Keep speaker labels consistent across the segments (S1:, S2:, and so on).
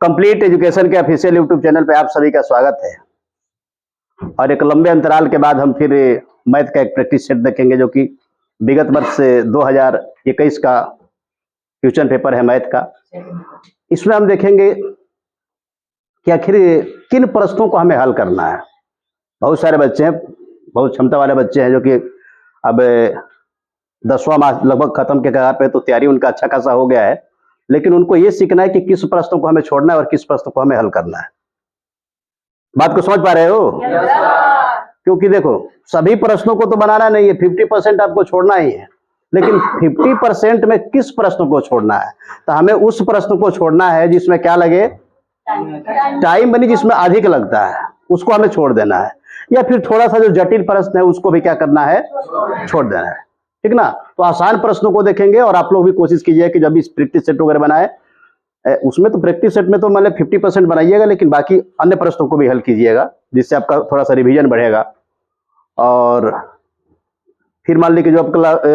S1: Complete education के official YouTube channel पे आप सभी का स्वागत है। और एक लंबे अंतराल के बाद हम फिर मैथ का एक प्रैक्टिस सेट देखेंगे, जो कि विगत वर्ष से 2021 का क्वेश्चन पेपर है मैथ का। इसमें हम देखेंगे कि आखिर किन प्रश्नों को हमें हल करना है। बहुत सारे बच्चे हैं, बहुत क्षमता वाले बच्चे हैं, जो कि अब 10वां माह लगभग खत्म के कगार पे, तो तैयारी उनका अच्छा खासा हो गया है। लेकिन उनको ये सीखना है कि किस प्रश्नों को हमें छोड़ना है और किस प्रश्नों को हमें हल करना है। बात को समझ पा रहे हो? क्योंकि देखो, सभी प्रश्नों को तो बनाना नहीं है, 50% आपको छोड़ना ही है। लेकिन 50% में किस प्रश्न को छोड़ना है, तो हमें उस प्रश्न को छोड़ना है जिसमें क्या लगे, टाइम बनी, जिसमें अधिक लगता है, उसको हमें छोड़ देना है। या फिर थोड़ा सा जो जटिल प्रश्न है उसको भी क्या करना है, छोड़ देना है। ठीक ना? तो आसान प्रश्नों को देखेंगे और आप लोग भी कोशिश कीजिए कि जब भी प्रैक्टिस सेट वगैरह बनाए, उसमें तो प्रैक्टिस सेट में तो मतलब 50% बनाइएगा, लेकिन बाकी अन्य प्रश्नों को भी हल कीजिएगा, जिससे आपका थोड़ा सा रिवीजन बढ़ेगा। और फिर मान लीजिए जो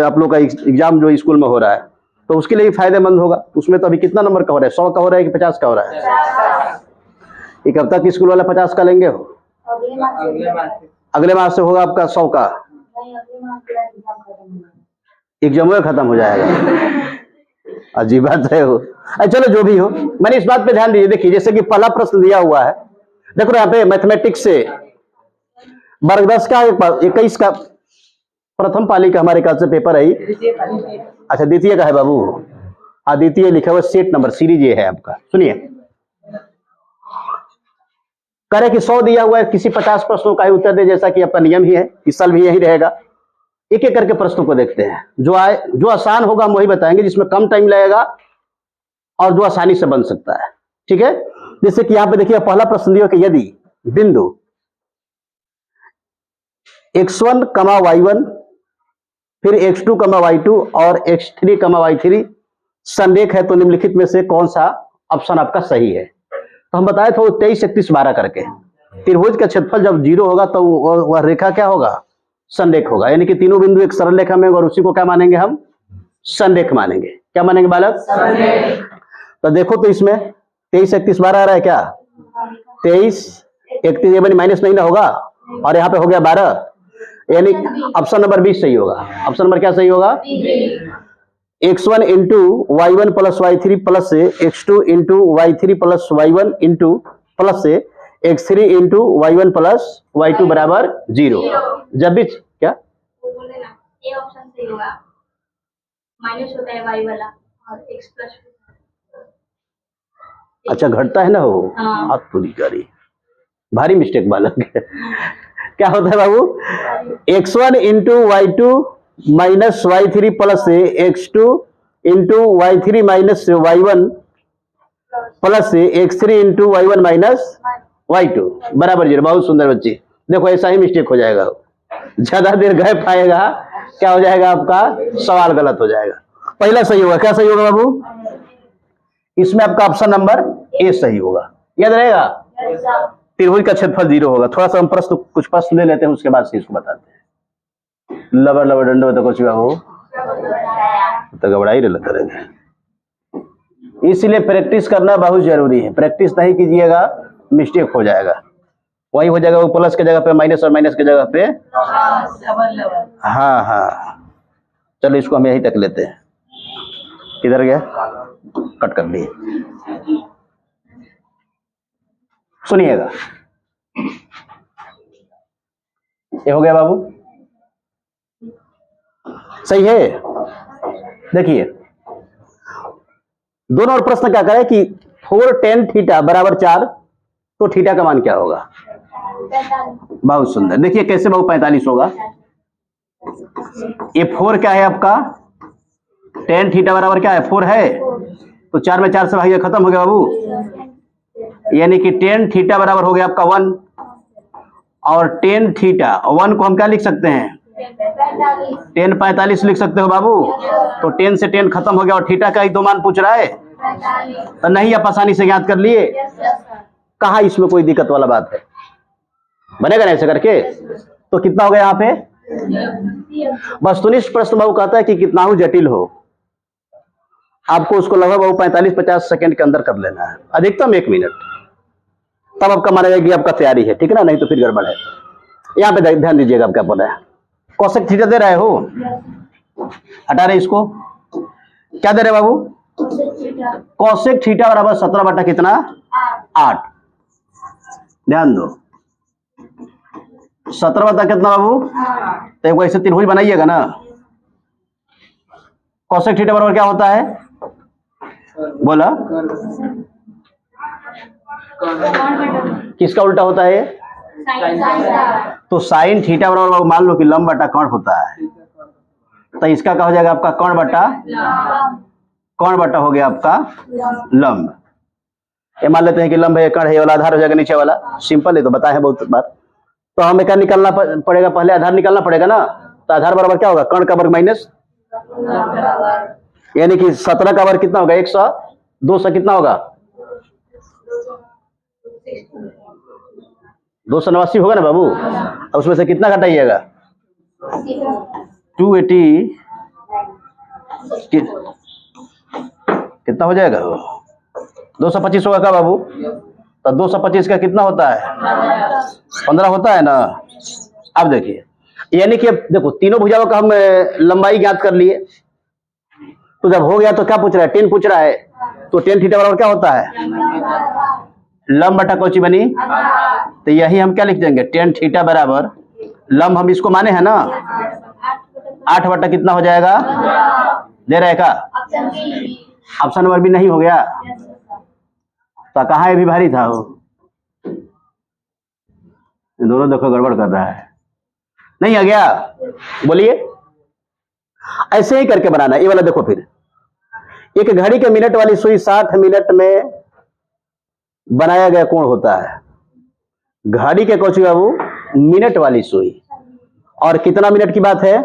S1: आप लोग का एग्जाम जो स्कूल में हो रहा है, तो उसके लिए भी फायदेमंद होगा। उसमें तो अभी कितना नंबर का हो रहा है, 100 का हो रहा है कि 50 का हो रहा है? ये कब तक स्कूल वाला 50 का लेंगे हो? अगले माह से होगा आपका 100 का। एग्जाम में खत्म हो जाएगा। अजीब बात है वो। चलो जो भी हो, मैंने इस बात पे ध्यान दीजिए। देखिए, जैसे कि पहला प्रश्न दिया हुआ है, देखो यहाँ पे मैथमेटिक्स से वर्ग 10 का 21 का प्रथम पाली का हमारे ख्याल से पेपर है। अच्छा, द्वितीय का है बाबू। हाँ, द्वितीय लिखा हुआ सेट नंबर सीरीज ये है आपका। सुनिए, करे कि 100 दिया हुआ है, किसी 50 प्रश्नों का ही उत्तर दे, जैसा कि आपका नियम ही है, इस साल भी यही रहेगा। एक एक करके प्रश्नों को देखते हैं। जो आसान होगा हम वही बताएंगे, जिसमें कम टाइम लगेगा और जो आसानी से बन सकता है। ठीक है? जैसे कि यहां पे देखिए, पहला प्रश्न दिया कि यदि बिंदु x1, y1, फिर x2, y2 और x3, y3 संरेख है, तो निम्नलिखित में से कौन सा ऑप्शन आपका सही है? तो हम बताए थे 23, 31, 12 करके त्रिभुज का क्षेत्रफल जब 0 होगा तो वह रेखा क्या होगा, संरेख होगा। यानी कि तीनों बिंदु एक सरल रेखा में, और उसी को क्या मानेंगे हम, संरेख मानेंगे। क्या मानेंगे बालक? तो देखो, तो इसमें 23, 31, 12 आ रहा है क्या? 23, 31 ये बनी माइनस नहीं ना होगा, और यहाँ पे हो गया 12, यानी ऑप्शन नंबर 20 सही होगा। ऑप्शन नंबर क्या सही होगा? x1 into y1 plus y3 plus से x2 into y3 plus y1 into plus से x3 into y1 plus y2 बराबर 0। जब भी क्या
S2: ये ऑप्शन सही होगा, माइनस होता है y वाला और x प्लस।
S1: अच्छा, घटता है ना वो। हाथ पूरी करी, भारी मिस्टेक बालक। क्या होता है बाबू? x1 into y2 minus y3 plus से x2 into y3 minus y1 plus से x3 into y1 minus y2 बराबर 0। बहुत सुंदर बच्ची। देखो, ऐसा ही मिस्टेक हो जाएगा, ज्यादा देर गैप आएगा, क्या हो जाएगा आपका, सवाल गलत हो जाएगा। पहला सही होगा। क्या सही होगा बाबू? इसमें आपका ऑप्शन नंबर ए सही होगा। याद रहेगा? त्रिभुज का क्षेत्रफल 0 होगा। थोड़ा सा हम कुछ प्रश्न ले लेते हैं, उसके बाद से इसको बताते हैं। लबर लबर डंडो तो कुछ बाबू तो घबरा ही रहता रहेगा। इसलिए प्रैक्टिस करना बहुत जरूरी है। प्रैक्टिस नहीं कीजिएगा, मिस्टेक हो जाएगा। वही हो जाएगा, वो प्लस के जगह पे माइनस और माइनस के जगह पे हाँ हाँ। चलो, इसको हम यही तक लेते हैं। किधर गया? कट कर दिए। सुनिएगा, ये हो गया बाबू, सही है। देखिए, दोनों और प्रश्न क्या करें कि 4 tan थीटा बराबर 4, तो थीटा का मान क्या होगा? बहुत सुंदर। देखिए कैसे बाबू 45 होगा। ये 4 क्या है आपका, tan थीटा बराबर क्या है, 4 है, तो 4 में 4 से भाई खत्म हो गया बाबू। यानी कि tan थीटा बराबर हो गया आपका 1, और tan थीटा 1 को हम क्या लिख सकते हैं, tan 45 लिख सकते हो बाबू। तो 10 से 10 खत्म हो गया, और थीटा का ही 2 मान पूछ रहा है, तो नहीं आप आसानी से ज्ञात कर लिए। कहा इसमें कोई दिक्कत वाला बात है? बनेगा ना ऐसे करके? तो कितना हो गया यहाँ पे? वस्तुनिष्ठ प्रश्न बाबू कहता है कि कितना हो जटिल हो, आपको उसको लगभग वो 45-50 सेकंड के अंदर कर लेना है, अधिकतम 1 मिनट, तब आपका माना जाएगा कि आपका तैयारी है, ठीक है ना, नहीं तो फिर गड़बड़ है। यहाँ पे ध्यान दीजिएगा, आप क्या बोल रहे हैं, कोसेक थीटा दे रहे हो, हटा रहे इसको, क्या दे रहे बाबू, कोसेक थीटा बराबर 17 बटा कितना, 8। ध्यान दो, 17 बटा कितना बाबू, तो एक ऐसे त्रिभुज बनाइएगा ना, कोसेक थीटा बराबर क्या होता है, बोला, किसका उल्टा होता है, तो साइन थीटा बराबर मान लो कि लंब बटा कर्ण होता है, तो इसका क्या हो जाएगा आपका कर्ण बटा हो गया आपका लंब। ये मान लेते हैं कि लंब है, कर्ण है, ये वाला आधार हो जाएगा नीचे वाला, सिंपल है, तो बताए हैं बहुत बार। तो हमें क्या निकालना पड़ेगा, पहले आधार निकालना पड़ेगा ना, तो आधार बराबर क्या होगा, कर्ण का वर्ग माइनस, यानी कि 17 का वर्ग कितना होगा, 100, 200 कितना होगा, 289 होगा ना बाबू, अब उसमें से कितना घटाइएगा, 280 कितना हो जाएगा, 225 होगा क्या बाबू, तो 225 का कितना होता है, 15 होता है ना। अब देखिए, यानी कि देखो तीनों भुजाओं का हम लंबाई ज्ञात कर लिए, तो जब हो गया तो क्या पूछ रहा है, 10 पूछ रहा है, तो 10 थीटा बराबर क्या होता है, लंब बटा कौची बनी, तो यही हम क्या लिख देंगे, 10 थीटा बराबर लंब, हम इसको माने हैं ना, 8 बटा कितना हो जाएगा, दे रहा है का, ऑप्शन नंबर भी नहीं हो गया, तो कहाँ भी भारी था वो, दोनों देखो गड़बड़ कर रहा है, नहीं आ गया, बोलिए, ऐसे ही करके बनाना। ये वाला देखो, फिर एक घड़ी के मिनट वाली सुई 60 मिनट में बनाया गया कोण होता है, घड़ी के कौची बाबू, मिनट वाली सुई, और कितना मिनट की बात है,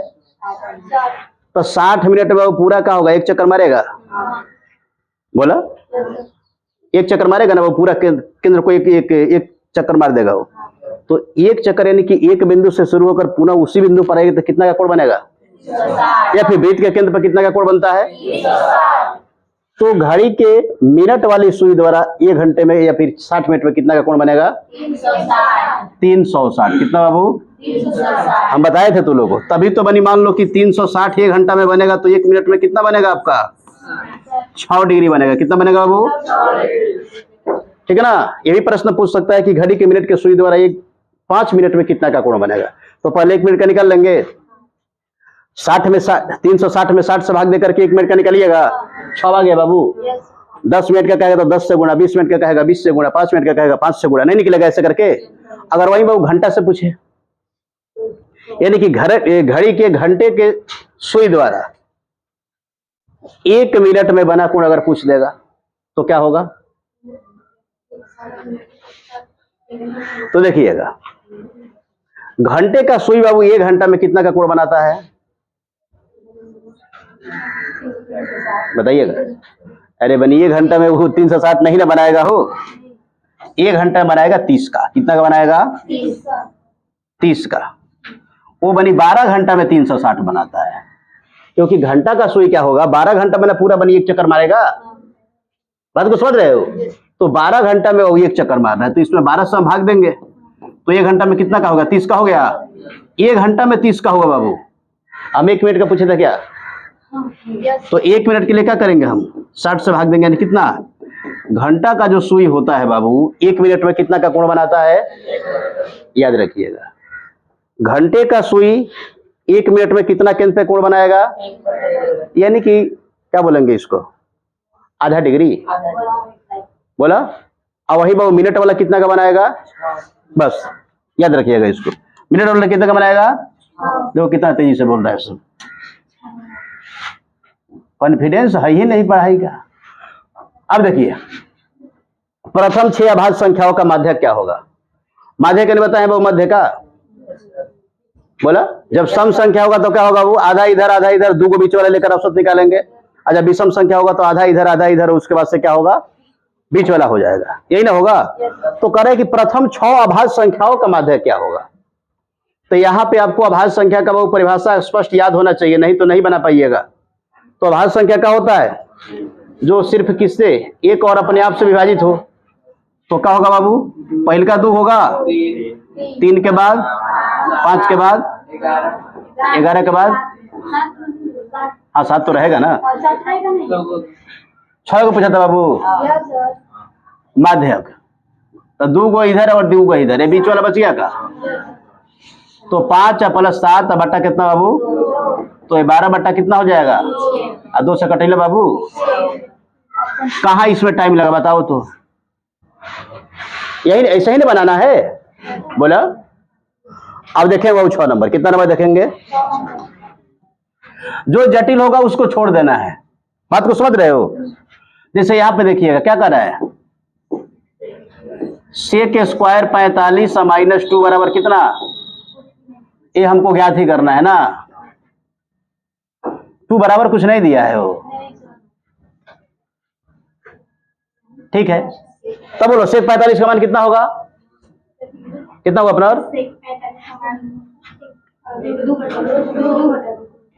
S1: तो 60 मिनट में वो पूरा क्या होगा, एक चक्कर मारेगा, बोला, एक चक्कर मारेगा ना वो, पूरा केंद्र को एक चक्कर मार देगा वो, तो एक चक्कर यानी कि एक बिंदु से शुरू होकर पुनः उसी बिंदु पर आएगा, तो कितना का कोण बनेगा, या फिर वृत्त के केंद्र पर कितना का कोण बनता है, तो घड़ी के मिनट वाली सुई द्वारा 1 घंटे में या फिर 60 मिनट में कितना का कोण बनेगा, 360। कितना बाबू, 360 हम बताए थे तू लोगों को, तभी तो बनी, मान लो कि 360 1 घंटा में बनेगा, तो 1 मिनट में कितना बनेगा आपका, 6 डिग्री बनेगा, कितना बनेगा बाबू, ठीक है ना। ये भी प्रश्न पूछ सकता है कि घड़ी के मिनट के सुई द्वारा 5 मिनट में कितना का कोण बनेगा, तो पहले 1 मिनट का निकाल लेंगे, 360 में 60 से भाग देकर के 1 मिनट का निकालिएगा, 6 आ गया बाबू, 10 मिनट का कहेगा तो 10 से गुणा, 20 मिनट का कहेगा 20 से गुणा, 5 मिनट का कहेगा 5 से गुणा, नहीं निकलेगा ऐसे करके। अगर वही बाबू घंटा से पूछे, यानी कि घड़ी के घंटे के सुई द्वारा 1 मिनट में बना कोण अगर पूछ देगा तो क्या होगा, तो देखिएगा, घंटे का सुई बाबू 1 घंटा में कितना का कोण बनाता है, बताइएगा। अरे बनी 1 घंटा में वो 360 नहीं ना बनाएगा, हो 1 घंटा बनाएगा 30 का, कितना का बनाएगा, 30 का, वो बनी 12 घंटा में 360 बनाता है, क्योंकि घंटा का सुई क्या होगा, 12 घंटा में ना पूरा बनी 1 चक्कर मारेगा, बात को समझ रहे हो, तो 12 घंटा में वो 1 चक्कर मार रहा है, तो इसमें 12 से हम भाग देंगे, तो 1 घंटा में कितना का होगा, 30 का हो गया, 1 घंटा में 30 का होगा बाबू। हम 1 मिनट का पूछे था क्या, तो 1 मिनट के लिए क्या करेंगे, हम 60 से भाग देंगे, यानी कितना, घंटा का जो सुई होता है बाबू 1 मिनट में कितना का कोण बनाता है, याद रखिएगा, घंटे का सुई 1 मिनट में कितना केंद्र पे कोण बनाएगा, यानी कि क्या बोलेंगे इसको, आधा डिग्री, बोला। और वही बाबू मिनट वाला कितना का बनाएगा, बस याद रखिएगा इसको, मिनट वाला कितना का बनाएगा, देखो कितना तेजी से बोल रहा है सब, कॉन्फिडेंस है ही नहीं पढ़ाई का। अब देखिए, प्रथम 6 अभाज्य संख्याओं का माध्य क्या होगा, माध्य क्या नहीं बताए वो, मध्य का बोला, जब सम संख्या होगा तो क्या होगा, वो आधा इधर 2 को बीच वाले लेकर औसत निकालेंगे, और जब विषम संख्या होगा तो आधा इधर, उसके बाद से क्या होगा, बीच वाला हो जाएगा, यही ना होगा। तो करें कि प्रथम 6 अभाज्य संख्याओं का माध्य क्या होगा, तो यहाँ पे आपको अभाज्य संख्या का वो परिभाषा स्पष्ट याद होना चाहिए, नहीं तो नहीं बना पाइएगा। तो अभाज्य संख्या क्या होता है, जो सिर्फ किससे, एक और अपने आप से विभाजित हो, तो क्या होगा बाबू? पहले का 2 होगा, 3 के बाद, 5 के बाद, 11 के बाद, हाँ 7 तो रहेगा ना। 6 को पूछा था बाबू, माध्यक। तो 2 को इधर और 2 को इधर, ये बीच वाला बच गया का। तो 5 प्लस 7 बट्टा कितना बाबू? तो 12 बट्टा कितना हो जाएगा? 2 से कटेला बाबू। कहाँ इसमें टाइम लगा बताओ तो? यही ऐसा ही ना बनाना है, बोला। अब देखेंगे बाबू 6 नंबर, कितना नंबर देखेंगे? जो जटिल होगा उसको छोड़ देना है। बात को समझ रहे हो? जैसे यहां पे देखिएगा क्या कर रहा है, सेक स्क्वायर 45 माइनस 2 बराबर कितना? ये हमको ज्ञात ही करना है ना। 2 बराबर कुछ नहीं दिया है वो, ठीक है। तब बोलो सेक 45 का मान कितना होगा? कितना होगा अपना?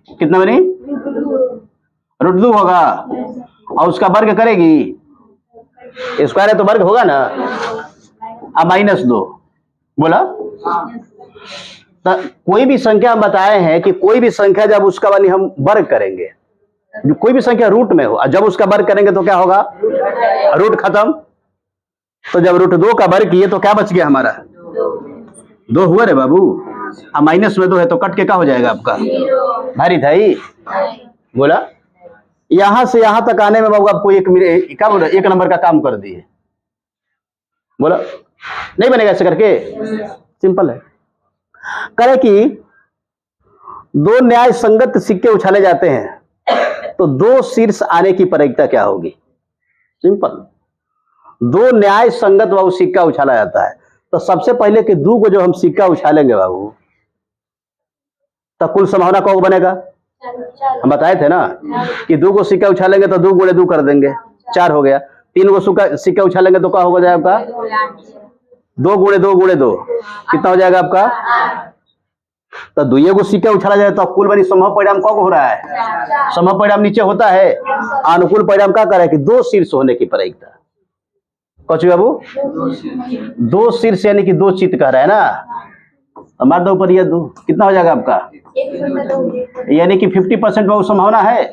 S1: कितना बनी? √2 होगा। और उसका वर्ग करेगी, स्क्वायर है तो वर्ग होगा ना। अब -2 बोला। तो कोई भी संख्या हम बताए हैं कि कोई भी संख्या जब उसका वाली हम वर्ग करेंगे, जो कोई भी संख्या रूट में हो, जब उसका वर्ग करेंगे तो क्या होगा? रूट खत्म। तो जब √2 का वर्ग किए तो क्या बच गया हमारा? 2 हुआ रे बाबू। अब -2 है तो कट के क्या हो जाएगा आपका? भारी था ही, बोला। यहां से यहां तक आने में बाबू आपको क्या बोला, 1 नंबर का काम कर दिए, बोला। नहीं बनेगा ऐसे करके, सिंपल है। करे कि 2 न्याय संगत सिक्के उछाले जाते हैं तो 2 शीर्ष आने की प्रायिकता क्या होगी? सिंपल। 2 न्याय संगत बाबू सिक्का उछाला जाता है तो सबसे पहले कि 2 को जो हम सिक्का उछालेंगे बाबू, तो कुल संभावना कौन बनेगा? हम बताए थे ना कि 2 को सिक्का उछालेंगे तो 2 गुणे 2 कर देंगे, 4 हो गया। 3 को सिक्का उछालेंगे तो क्या हो जाएगा आपका? 2 गुणे 2 गुणे 2 कितना हो जाएगा आपका? तो 2 को सिक्का उछाला जाए तो कुल बनी संभव परिणाम कौन हो रहा है? संभव परिणाम नीचे होता है। अनुकूल परिणाम क्या कर रहा है कि 2 शीर्ष होने की प्रायिकता। कौन बाबू? 2 शीर्ष यानी कि 2 चित्त कह रहा है ना। मार दो ऊपर ये 2, कितना हो जाएगा आपका? यानी कि 50% बहुत संभावना है,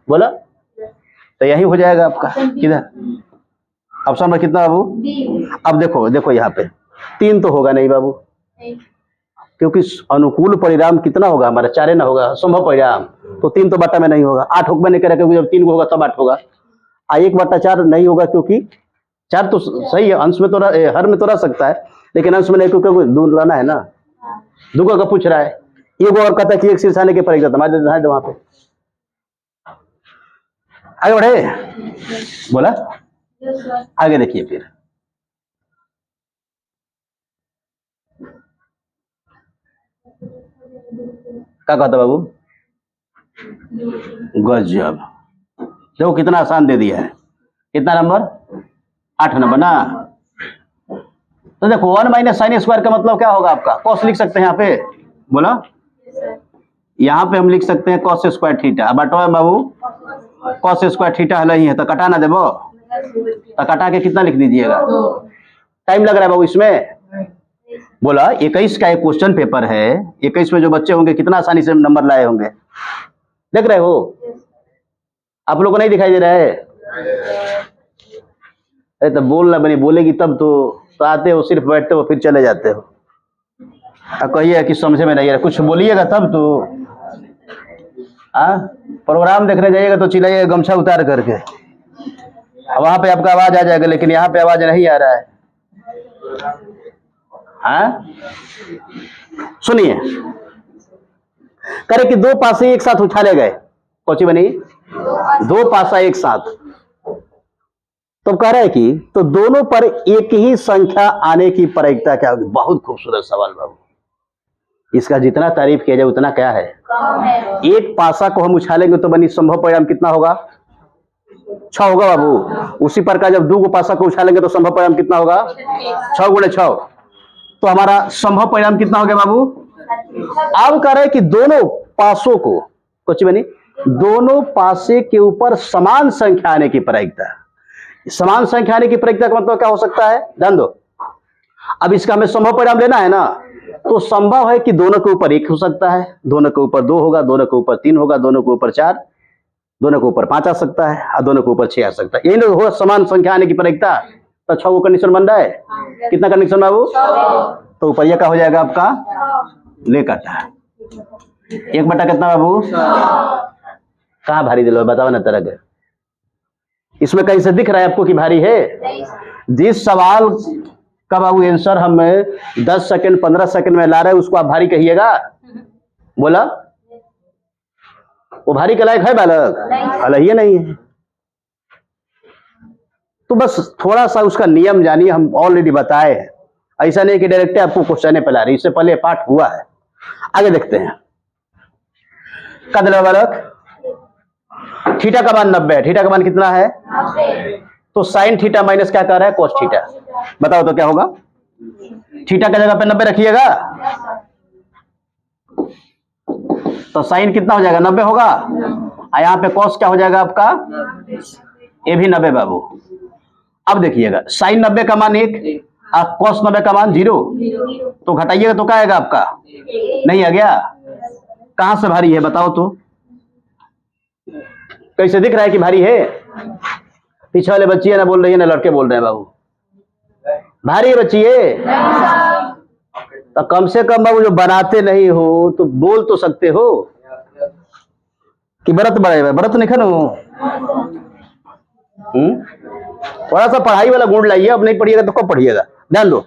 S1: बोला। तो यही हो जाएगा आपका। किधर ऑप्शन में कितना बाबू? अब देखो यहाँ पे 3 तो होगा नहीं बाबू, क्योंकि अनुकूल परिणाम कितना होगा हमारा? 4 ना होगा संभव परिणाम, तो 3 तो बट्टा में नहीं होगा। 8 होगा नहीं करेगा, क्योंकि जब 3 होगा तब 8 होगा। 1/4 नहीं होगा, क्योंकि 4 तो सही है, अंश में तो हर में तो रह सकता है, लेकिन अंश में नहीं, क्योंकि 2 लाना है ना। 2 का पूछ रहा है। एक और कहता है कि 1 शीर्ष आने की प्रायिकता वहां पे। आगे बढ़े, बोला। आगे देखिए फिर क्या कहता बाबू? गजब। देखो कितना आसान दे दिया है। कितना नंबर? 8 नंबर ना। तो देखो 1 माइनस साइन स्क्वायर का मतलब क्या होगा आपका? कॉस लिख सकते हैं यहाँ पे, बोला। यहाँ पे हम लिख सकते हैं कॉस स्क्वायर थीटा। अब बटवा बाबू कॉस स्क्वायर थीटा हल ही है, तो कटा ना देवो, तो कटा के कितना लिख दीजिएगा? टाइम लग रहा है बाबू इसमें, बोला। 21 का एक क्वेश्चन पेपर है। 21 में जो बच्चे होंगे कितना आसानी से नंबर लाए होंगे, देख रहे हो? आप लोग को नहीं दिखाई दे रहा है? अरे तो बोलना बनी, बोलेगी तब तो आते हो, सिर्फ बैठते हो फिर चले जाते हो। अब कहिए कि समझे में नहीं आ रहा, कुछ बोलिएगा तब तो। प्रोग्राम देखने जाइएगा तो चिल्लाइएगा गमछा उतार करके, वहां पे आपका आवाज आ जाएगा, लेकिन यहाँ पे आवाज नहीं आ रहा है। सुनिए, करे कि 2 पासे एक साथ उछाले गए, कौची बनी? 2 पासा एक साथ। तो कह रहा है कि तो दोनों पर एक ही संख्या आने की प्रायिकता क्या होगी? बहुत खूबसूरत सवाल बाबू। इसका जितना तारीफ किया जाए उतना क्या है? एक पासा को हम उछालेंगे तो बनी संभव परिणाम कितना होगा? 6 होगा बाबू। उसी प्रकार जब 2 को पासा को उछालेंगे तो संभव परिणाम कितना होगा? 6 गुणे 6। तो हमारा संभव परिणाम कितना हो गया बाबू? अब कह रहे कि दोनों पासों को, कुछ बनी दोनों पासे के ऊपर समान संख्या आने की प्रायिकता। समान संख्या आने की प्रायिकता का मतलब क्या हो सकता है, ध्यान दो। अब इसका हमें संभव परिणाम लेना है ना, तो संभव है कि दोनों के ऊपर 1 हो सकता है, दोनों के ऊपर 2 होगा, दोनों के ऊपर 3 होगा, दोनों के ऊपर 4, दोनों के ऊपर 5 आ सकता है और दोनों के ऊपर 6 आ सकता है। यही ना हो समान संख्या आने की प्रायिकता। तो 6 को कंडीशन बन रहा है। कितना कंडीशन बाबू? तो ऊपर क्या हो जाएगा आपका, ले काटा 1 बटा कितना बाबू? कहाँ भारी दिलो बताओ ना तरह के। इसमें कहीं से दिख रहा है आपको कि भारी है? जिस सवाल का बाबू आंसर हमें 10 सेकंड 15 सेकंड में ला रहे हैं उसको आप भारी कहिएगा? बोला वो भारी के लायक है बालक? अलग नहीं है। तो बस थोड़ा सा उसका नियम जानिए, हम ऑलरेडी बताए हैं। ऐसा नहीं कि डायरेक्ट आपको क्वेश्चन पे ला रही, इससे पहले पाठ हुआ है। आगे देखते हैं। कदल बालक थीटा का मान 90 है। थीटा का मान कितना है?
S2: 90।
S1: तो साइन थीटा माइनस क्या कर रहा है, कोस थीटा। बताओ तो क्या होगा? थीटा की जगह पे 90 रखिएगा तो साइन कितना हो जाएगा, 90 होगा। और यहाँ पे कॉस क्या हो जाएगा आपका, ये भी 90 बाबू। अब देखिएगा साइन 90 का मान 1 और कॉस 90 का मान 0, तो घटाइएगा तो क्या आएगा आपका, नहीं आ गया। कहां से भारी है बताओ तो? कैसे दिख रहा है कि भारी है? पीछे वाले बच्चियां ना बोल रही है ना लड़के बोल रहे हैं बाबू, भारी है बच्चिए। तो कम से कम बाबू जो बनाते नहीं हो तो बोल तो सकते हो कि व्रत बढ़े, व्रत नहीं खानो। थोड़ा सा पढ़ाई वाला गुण लाइए। अब नहीं पढ़िएगा तो कब पढ़िएगा? ध्यान दो।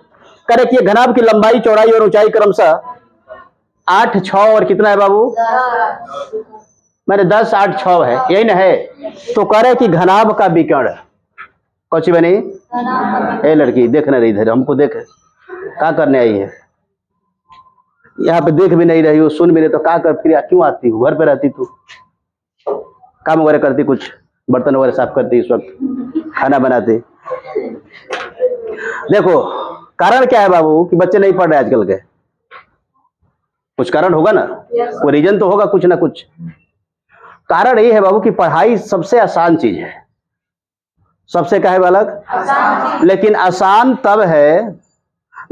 S1: करे कि घनाभ की लंबाई चौड़ाई और ऊंचाई क्रमशः 8 6 और कितना है बाबू? मैंने 10 8 6 है, यही ना है। तो कह रहे कि घनाभ का विकर्ण कौची बनी? ए लड़की देख ना रही इधर, हमको देख क्या करने आई है? यहाँ पे देख भी नहीं रही हो, सुन भी नहीं, तो क्या कर फिर क्यों आती हूँ? घर पे रहती तू, काम वगैरह करती, कुछ बर्तन वगैरह साफ करती, इस वक्त खाना बनाती। देखो कारण क्या है बाबू कि बच्चे नहीं पढ़ रहे आजकल के? कुछ कारण होगा ना, कोई रीजन तो होगा कुछ ना कुछ। कारण ये है बाबू कि पढ़ाई सबसे आसान चीज है। सबसे क्या है बालक? लेकिन आसान तब है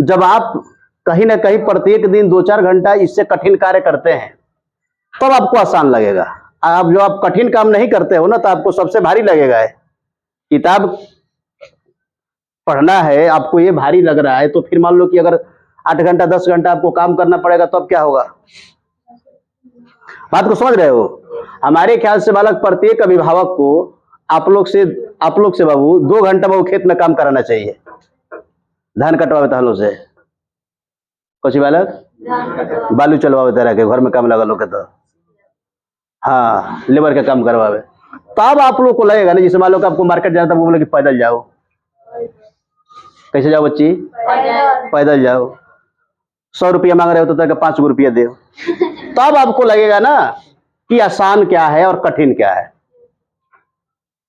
S1: जब आप कहीं ना कहीं प्रत्येक दिन 2-4 घंटा इससे कठिन कार्य करते हैं, तब आपको आसान लगेगा। आप जो आप कठिन काम नहीं करते हो ना, तो आपको सबसे भारी लगेगा। किताब पढ़ना है आपको ये भारी लग रहा है, तो फिर मान लो कि अगर 8 घंटा 10 घंटा आपको काम करना पड़ेगा तो अब क्या होगा? बात को समझ रहे हो? हमारे ख्याल से बालक प्रत्येक अभिभावक को आप लोग से बाबू 2 घंटा बाबू खेत में काम कराना चाहिए। धान कटवावे तहलों से कुछ बालक बालू चलवावे तरह के घर में काम लगा लो के, तो हाँ लेबर के काम करवावे। तब आप लोग को लगेगा ना, जैसे मान लो कि आपको मार्केट जाना था, वो बोले कि पैदल जाओ। कैसे जाओ बच्ची? पैदल जाओ। 100 रुपया मांग रहे हो तो 5 रुपया दे। तब आपको लगेगा ना कि आसान क्या है और कठिन क्या है।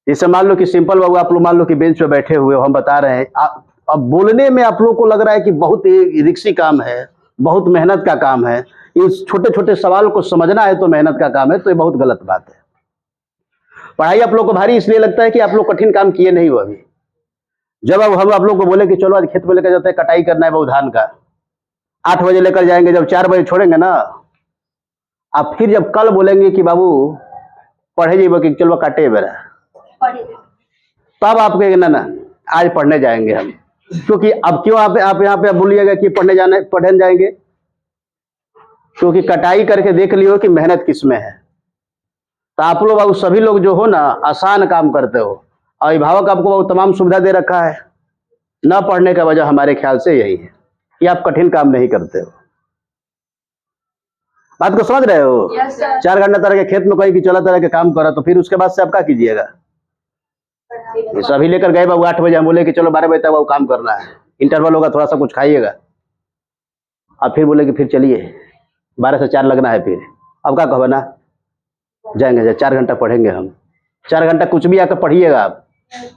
S1: जैसे मान लो कि सिंपल बाबू आप लोग मान लो कि बेंच पे बैठे हुए हो, हम बता रहे हैं, अब बोलने में आप लोग को लग रहा है कि बहुत रिक्सी काम है, बहुत मेहनत का काम है। इस छोटे छोटे सवाल को समझना है तो मेहनत का काम है, तो ये बहुत गलत बात है। पढ़ाई आप लोग को भारी इसलिए लगता है कि आप लोग कठिन काम किए नहीं हो अभी। जब अब हम आप लोग को बोले कि चलो आज खेत में लेकर जाते हैं, कटाई करना है बहुत धान का, 8 बजे लेकर जाएंगे, जब 4 बजे छोड़ेंगे ना, आप फिर जब कल बोलेंगे कि बाबू पढ़े जी कि चलो काटे बेरा, तब आप कहेंगे ना आज पढ़ने जाएंगे हम। क्योंकि अब क्यों आप यहाँ पे बोलिएगा कि पढ़ने जाएंगे? क्योंकि कटाई करके देख लियो कि मेहनत किसमें है। तो आप लोग बाबू सभी लोग जो हो ना आसान काम करते हो, और अभिभावक आपको तमाम सुविधा दे रखा है। न पढ़ने का वजह हमारे ख्याल से यही है कि आप कठिन काम नहीं करते हो। बात को समझ रहे हो? 4 घंटा तरह के खेत में कहीं की चला तरह के काम करा, तो फिर उसके बाद से आप क्या कीजिएगा? सभी लेकर गए बाबू 8 बजे, हम बोले कि चलो 12 बजे तक बाबू काम करना है, इंटरवल होगा, थोड़ा सा कुछ खाइएगा, अब फिर बोले कि फिर चलिए 12 से 4 लगना है। फिर अब क्या कहो ना, जाएंगे 4 घंटा पढ़ेंगे हम। 4 घंटा कुछ भी आकर पढ़िएगा आप,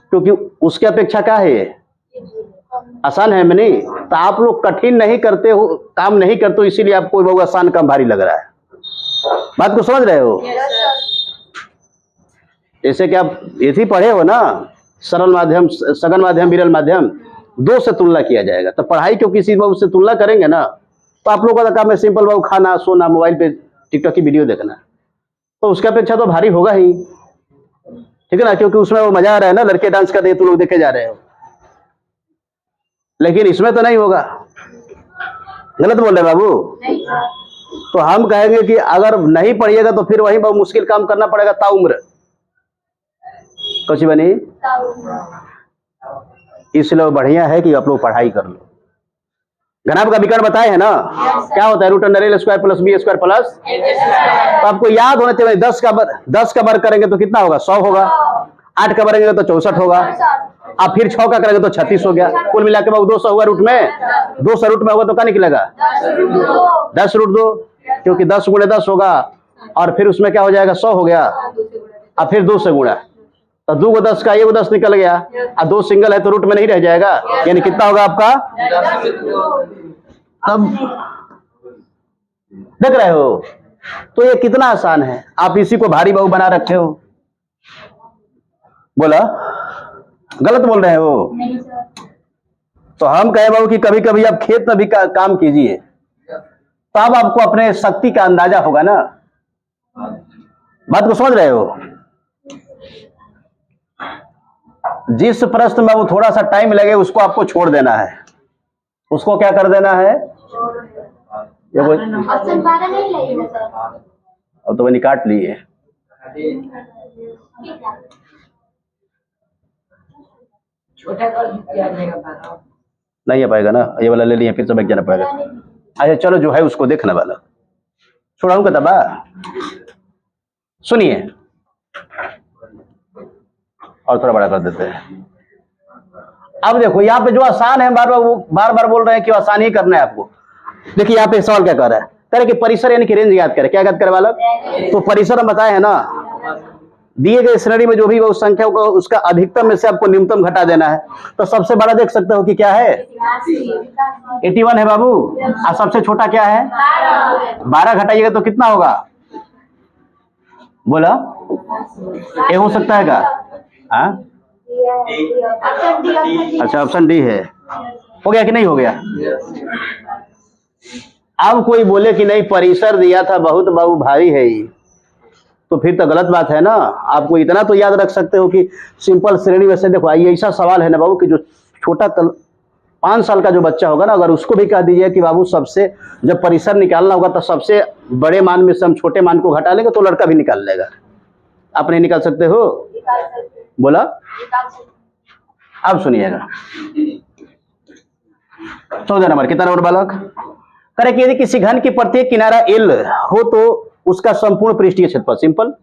S1: क्योंकि उसके अपेक्षा क्या है, आसान है। मैंने तो आप लोग कठिन नहीं करते हो, काम नहीं करते हो, इसीलिए आपको बहुत आसान काम भारी लग रहा है। बात को समझ रहे हो? जैसे कि आप यदि पढ़े हो ना, सरल माध्यम, सघन माध्यम, विरल माध्यम, दो से तुलना किया जाएगा। तो पढ़ाई को किसी बाबू से तुलना करेंगे ना, तो आप लोगों का काम है सिंपल बाबू, खाना, सोना, मोबाइल पे टिकटॉक की वीडियो देखना, तो उसका अपेक्षा तो भारी होगा ही, ठीक है ना, क्योंकि उसमें वो मजा आ रहा है ना, लड़के डांस कर रहे हैं, तुम लोग देखे जा रहे हो, लेकिन इसमें तो नहीं होगा। गलत बोल रहे बाबू।
S2: नहीं सर।
S1: तो हम कहेंगे कि अगर नहीं पढ़िएगा तो फिर वही बहुत मुश्किल काम करना पड़ेगा ताउम्र। कुछ बनी, इसलिए बढ़िया है कि आप लोग पढ़ाई कर लो। घनाभ का विकर्ण बताए है ना, क्या होता है, root under L square plus B square plus, तो आपको याद होना चाहिए। 10 का वर्ग करेंगे तो कितना होगा, 100 होगा। 8 का करेंगे तो 64 होगा। अब फिर 6 का करेंगे तो 36 हो गया। कुल मिला के 200 हुआ रूट में, 200 रूट में होगा तो क्या निकलेगा, 10 रूट 2, क्योंकि 10 गुणे 10 होगा, और फिर उसमें क्या हो जाएगा, 100 हो गया, अब फिर 2 से गुणा, तो 2 को 10 का, ये 10 निकल गया, और 2 सिंगल है तो रूट में नहीं रह जाएगा, यानी कितना होगा आपका। तब देख रहे हो, तो ये कितना आसान है, आप इसी को भारी बहु बना रखे हो। बोला गलत बोल रहे हो।
S2: नहीं सर।
S1: तो हम कहे बाबू कि कभी कभी आप खेत में भी काम कीजिए, तब आपको अपने शक्ति का अंदाजा होगा ना। बात को समझ रहे हो। जिस प्रश्न में वो थोड़ा सा टाइम लगे उसको आपको छोड़ देना है, उसको क्या कर देना है,
S2: ऑप्शन 12 नहीं लगेगा सर।
S1: अब तो मैंने काट लिए,
S3: छोटा कर दिया जाएगा।
S1: नहीं आ पाएगा ना, ये वाला ले लिए फिर से बैठ जाना पड़ेगा। अच्छा चलो, जो है उसको देखने वाला छोड़ाऊं किताबा। सुनिए, और थोड़ा बड़ा कर देते हैं। अब देखो यहाँ पे जो आसान है, बार बार बोल रहे हैं कि आसान ही करना है आपको। देखिए यहाँ पे सवाल क्या कर रहा है, कह रहे कि परिसर यानी कि रेंज याद करें। क्या याद करे बालक, तो परिसर हम बताए है ना, दिए गए श्रेणी में जो भी वो संख्या होगा उसका अधिकतम में से आपको न्यूनतम घटा देना है। तो सबसे बड़ा देख सकते हो कि क्या है, 81 है बाबू, और सबसे छोटा क्या है, 12 घटाइएगा तो कितना होगा, बोला ये हो सकता है क्या, हाँ अच्छा ऑप्शन डी है। हो गया कि नहीं हो गया। अब कोई बोले कि नहीं परिसर दिया था बहुत बाबू भारी है ये, तो फिर तो गलत बात है ना। आपको इतना तो याद रख सकते हो कि सिंपल श्रेणी में से देखो, ये ऐसा सवाल है ना बाबू कि जो छोटा 5 साल का जो बच्चा होगा ना, अगर उसको भी कह दीजिए कि बाबू सबसे जब परिसर निकालना होगा तो सबसे बड़े मान में से हम छोटे मान को घटा लेंगे, तो लड़का भी निकाल लेगा। आप नहीं निकाल सकते हो, बोला। अब सुनिएगा 14 नंबर, कितना नंबर बालक, करे कि यदि किसी घन की प्रत्येक किनारा एल हो तो उसका संपूर्ण पृष्ठीय क्षेत्रफल, सिंपल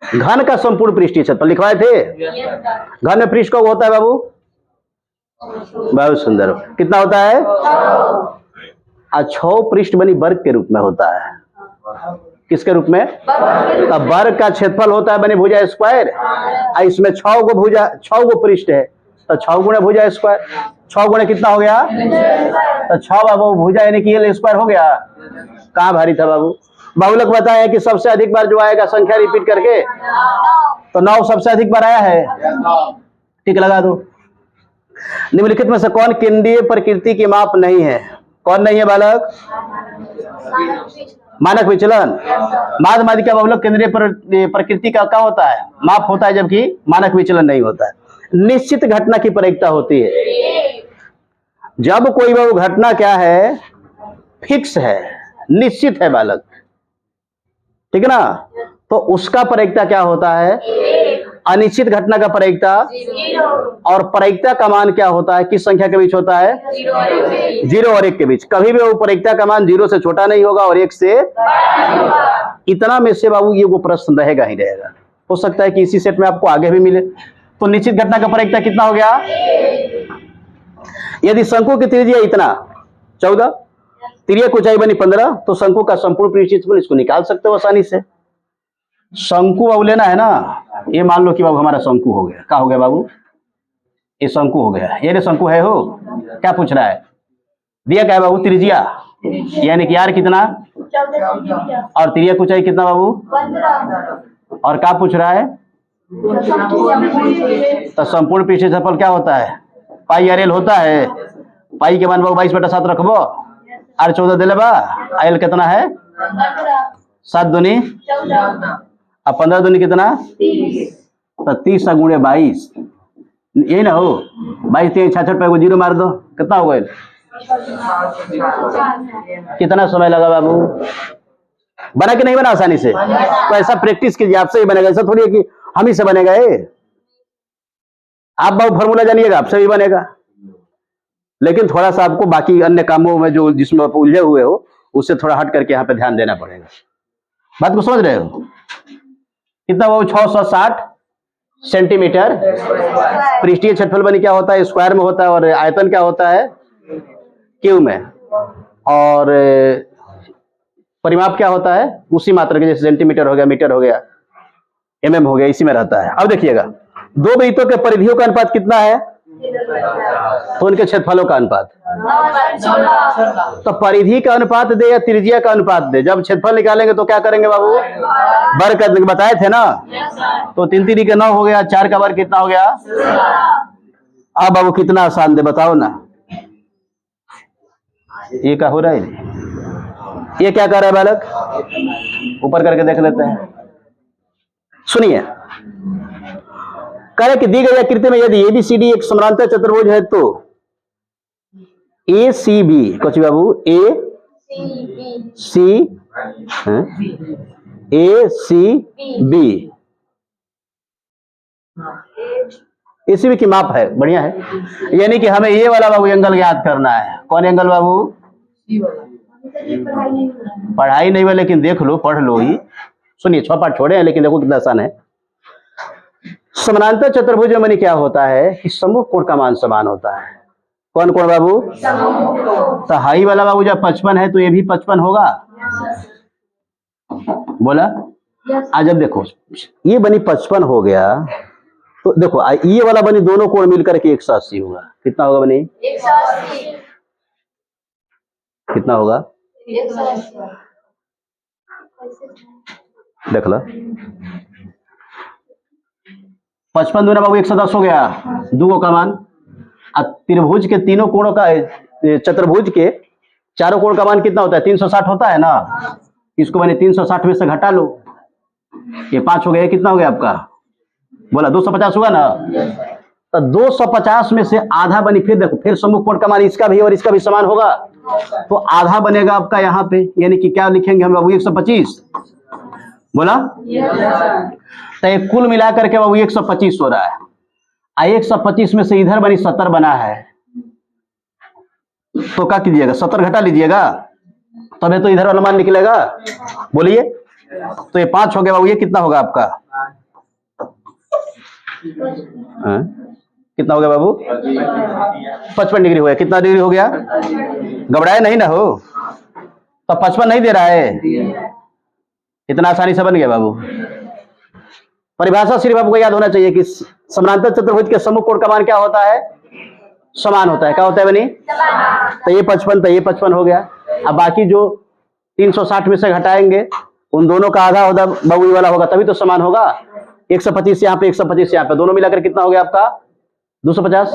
S1: घन का संपूर्ण पृष्ठीय क्षेत्रफल लिखवाए थे। घन में पृष्ठ का होता है बाबू, बहुत सुंदर, कितना होता है, 6 पृष्ठ बनी वर्ग के रूप में होता है। किसके रूप में, तब वर्ग का क्षेत्रफल होता है बनी भुजा स्क्वायर, इसमें 6 गो पृष्ठ है, तो 6 गुणे भुजा स्क्वायर, 6 गुणे कितना हो गया, तो 6 बाबू भुजा यानी कि एल स्क्वायर हो गया। कहाँ भारी था बाबू, बाबूलक बताया कि सबसे अधिक बार जो आएगा संख्या रिपीट करके, तो 9 सबसे अधिक बार आया है, ठीक लगा दो। निम्नलिखित में से कौन केंद्रीय प्रकृति की माप नहीं है, कौन नहीं है बालक, मानक विचलन। माध्य माध्यिका बाबूलक केंद्रीय प्रकृति का क्या होता है, माप होता है, जबकि मानक विचलन नहीं होता है। निश्चित घटना की प्रायिकता होती है। जब कोई वो घटना क्या है, फिक्स है, निश्चित है बालक, ठीक है ना, तो उसका प्रायिकता क्या होता है, अनिश्चित घटना का प्रायिकता, और प्रायिकता का मान क्या होता है, किस संख्या के बीच होता है, 0 और 1 के बीच। कभी भी वो प्रायिकता का मान 0 से छोटा नहीं होगा और 1 से, इतना में से बाबू ये वो प्रश्न रहेगा ही रहेगा। हो सकता है कि इसी सेट में आपको आगे भी मिले। तो निश्चित घटना का प्रायिकता कितना हो गया, यदि शंकु की त्रिज्या इतना 14, तिर्यक ऊंचाई बनी 15, तो शंकु का संपूर्ण पृष्ठीय क्षेत्रफल इसको निकाल सकते हो आसानी से। शंकु अब लेना है ना, ये मान लो कि बाबू हमारा शंकु हो गया, क्या हो गया बाबू, ये शंकु हो गया, ये शंकु है हो, क्या पूछ रहा है, दिया क्या है बाबू, त्रिज्या यानी कि यार कितना, और तिर्यक ऊंचाई कितना बाबू, और क्या पूछ रहा है, तो संपूर्ण पृष्ठीय क्षेत्रफल क्या होता है? पाई आर एल होता है। पाई के मान 22/7 रखबो, आर 14 दिले बा, एल कितना है? 7 दूनी अब 15 दूनी कितना? तो 30 गुणे 22, यही ना हो। 22 3 66 पे 0 मार दो, कितना हो गए? कितना समय लगा बाबू? बना कि नहीं बना आसानी से? तो ऐसा प्रैक्टिस कीजिए, आपसे ही बनेगा। ऐसा थोड़ी है कि हम ही से बनेगा ये। आप बाबू फॉर्मूला जानिएगा, आपसे भी बनेगा, लेकिन थोड़ा सा आपको बाकी अन्य कामों में जो जिसमें आप उलझे हुए हो उससे थोड़ा हट करके यहाँ पे ध्यान देना पड़ेगा। बात को समझ रहे हो? कितना बाबू? 660 सेंटीमीटर पृष्ठीय क्षेत्रफल बनी क्या होता है? स्क्वायर में होता है। और आयतन क्या होता है? क्यू में। और परिमाप क्या होता है? उसी मात्रा के, जैसे सेंटीमीटर हो गया, मीटर हो गया, एमएम हो गया, इसी में रहता है। अब देखिएगा, दो वृत्तों के परिधियों का अनुपात कितना है? तो उनके क्षेत्रफलों का अनुपात। तो परिधि का अनुपात दे या त्रिज्या का अनुपात दे? जब क्षेत्रफल निकालेंगे तो क्या करेंगे बाबू? वर्ग कर, बताए थे ना। तो 3 3 के 9 हो गया, 4 का वर्ग कितना हो गया? अब बाबू कितना आसान दे, बताओ ना। ये क्या हो रहा है? ये क्या कर रहा है बालक? ऊपर करके देख लेते हैं। सुनिए, कह रहे कि दी गई आकृति में यदि एबीसीडी एक समांतर चतुर्भुज है तो ए सी बी, कुछ बाबू, ए सी बी एसीबी की माप है। बढ़िया है। यानी कि हमें ये वाला बाबू एंगल ज्ञात करना है। कौन एंगल बाबू? पढ़ाई नहीं हुआ, लेकिन देख लो, पढ़ लो ही। सुनिए, 6 पाठ छोड़े हैं, लेकिन देखो कितना आसान है। समानांतर चतुर्भुज में क्या होता है कि समूह कोण का मान समान होता है। कौन कौन बाबू? तो हाई वाला बाबू जब 55 है तो ये भी 55 होगा। बोला? आज जब देखो ये बनी 55 हो गया, तो देखो ये वाला बनी, दोनों कोण मिलकर के 180 होगा। कितना होगा बनी?
S2: 180।
S1: कितना होगा?
S2: 180।
S1: देख लो, 55 दूना बाबू 110 हो गया, दो का मान। त्रिभुज के तीनों कोणों का, चतुर्भुज के चारों कोण का मान कितना होता है? 360 होता है ना। इसको मैंने 360 में से घटा लो, ये 5 हो गया। कितना हो गया आपका? बोला 250 हुआ ना। तो 250 में से आधा बनी, फिर देखो, फिर समूह कोण का मान इसका भी और इसका भी समान होगा, तो आधा बनेगा आपका यहाँ पे। यानी कि क्या लिखेंगे हम बाबू? 125। बोला? तो एक कुल मिलाकर के बाबू 125 हो रहा है। 125 में से इधर बनी 70 बना है, तो क्या कीजिएगा? 70 घटा लीजिएगा, तब तो इधर वाला मान निकलेगा। बोलिए, तो ये 5 हो गया बाबू। ये कितना होगा आपका? कितना हो गया बाबू? 55 डिग्री हो गया। कितना डिग्री हो गया? घबराए नहीं ना हो। तो 55 नहीं दे रहा है, इतना आसानी से बन गया बाबू। परिभाषा सिर्फ आपको याद होना चाहिए कि समानांतर चतुर्भुज के समूह कोण का मान क्या होता है? समान होता है। क्या होता है बनी? तो ये 55, तो ये 55 हो गया। अब बाकी जो 360 में से घटाएंगे, उन दोनों का आधा होगा बाबू वाला होगा, तभी तो समान होगा। 125 यहाँ पे, 125 यहाँ पे, दोनों मिलाकर कितना हो गया आपका? 250।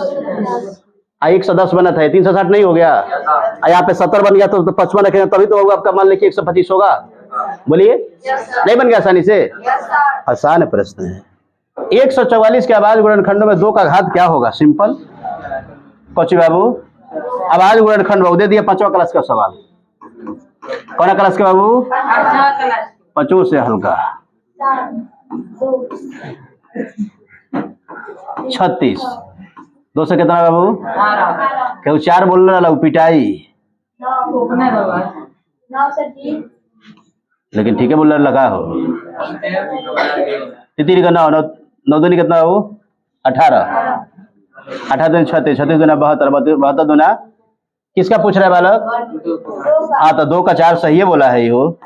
S1: 110 बना था, 360 नहीं हो गया। यहाँ पे 70 बन गया, तो 55 रखेंगे, तभी तो आपका मान लिखिए 125 होगा। बोलिए, नहीं बन गया आसानी से? आसान प्रश्न है। 144 के अभाज्य गुणनखंडों में 2 का घात क्या होगा? सिंपल। कोची बाबू, अभाज्य गुणनखंड बाबू दे दिया 5वां क्लास का सवाल। कौन क्लास के बाबू? 5 से हल्का। 36। 2 से कितना बाबू? क्यों 4 बोल रहा पिटाई, लेकिन ठीक है बोल रहा लगा हो। तितली का 9 9 दूनी कितना हो? 18। 18 दूनी 36, 36 दूना 72, 72 दूना किसका पूछ रहा है बालक? हाँ, तो 2 का 4 सही है बोला है यो,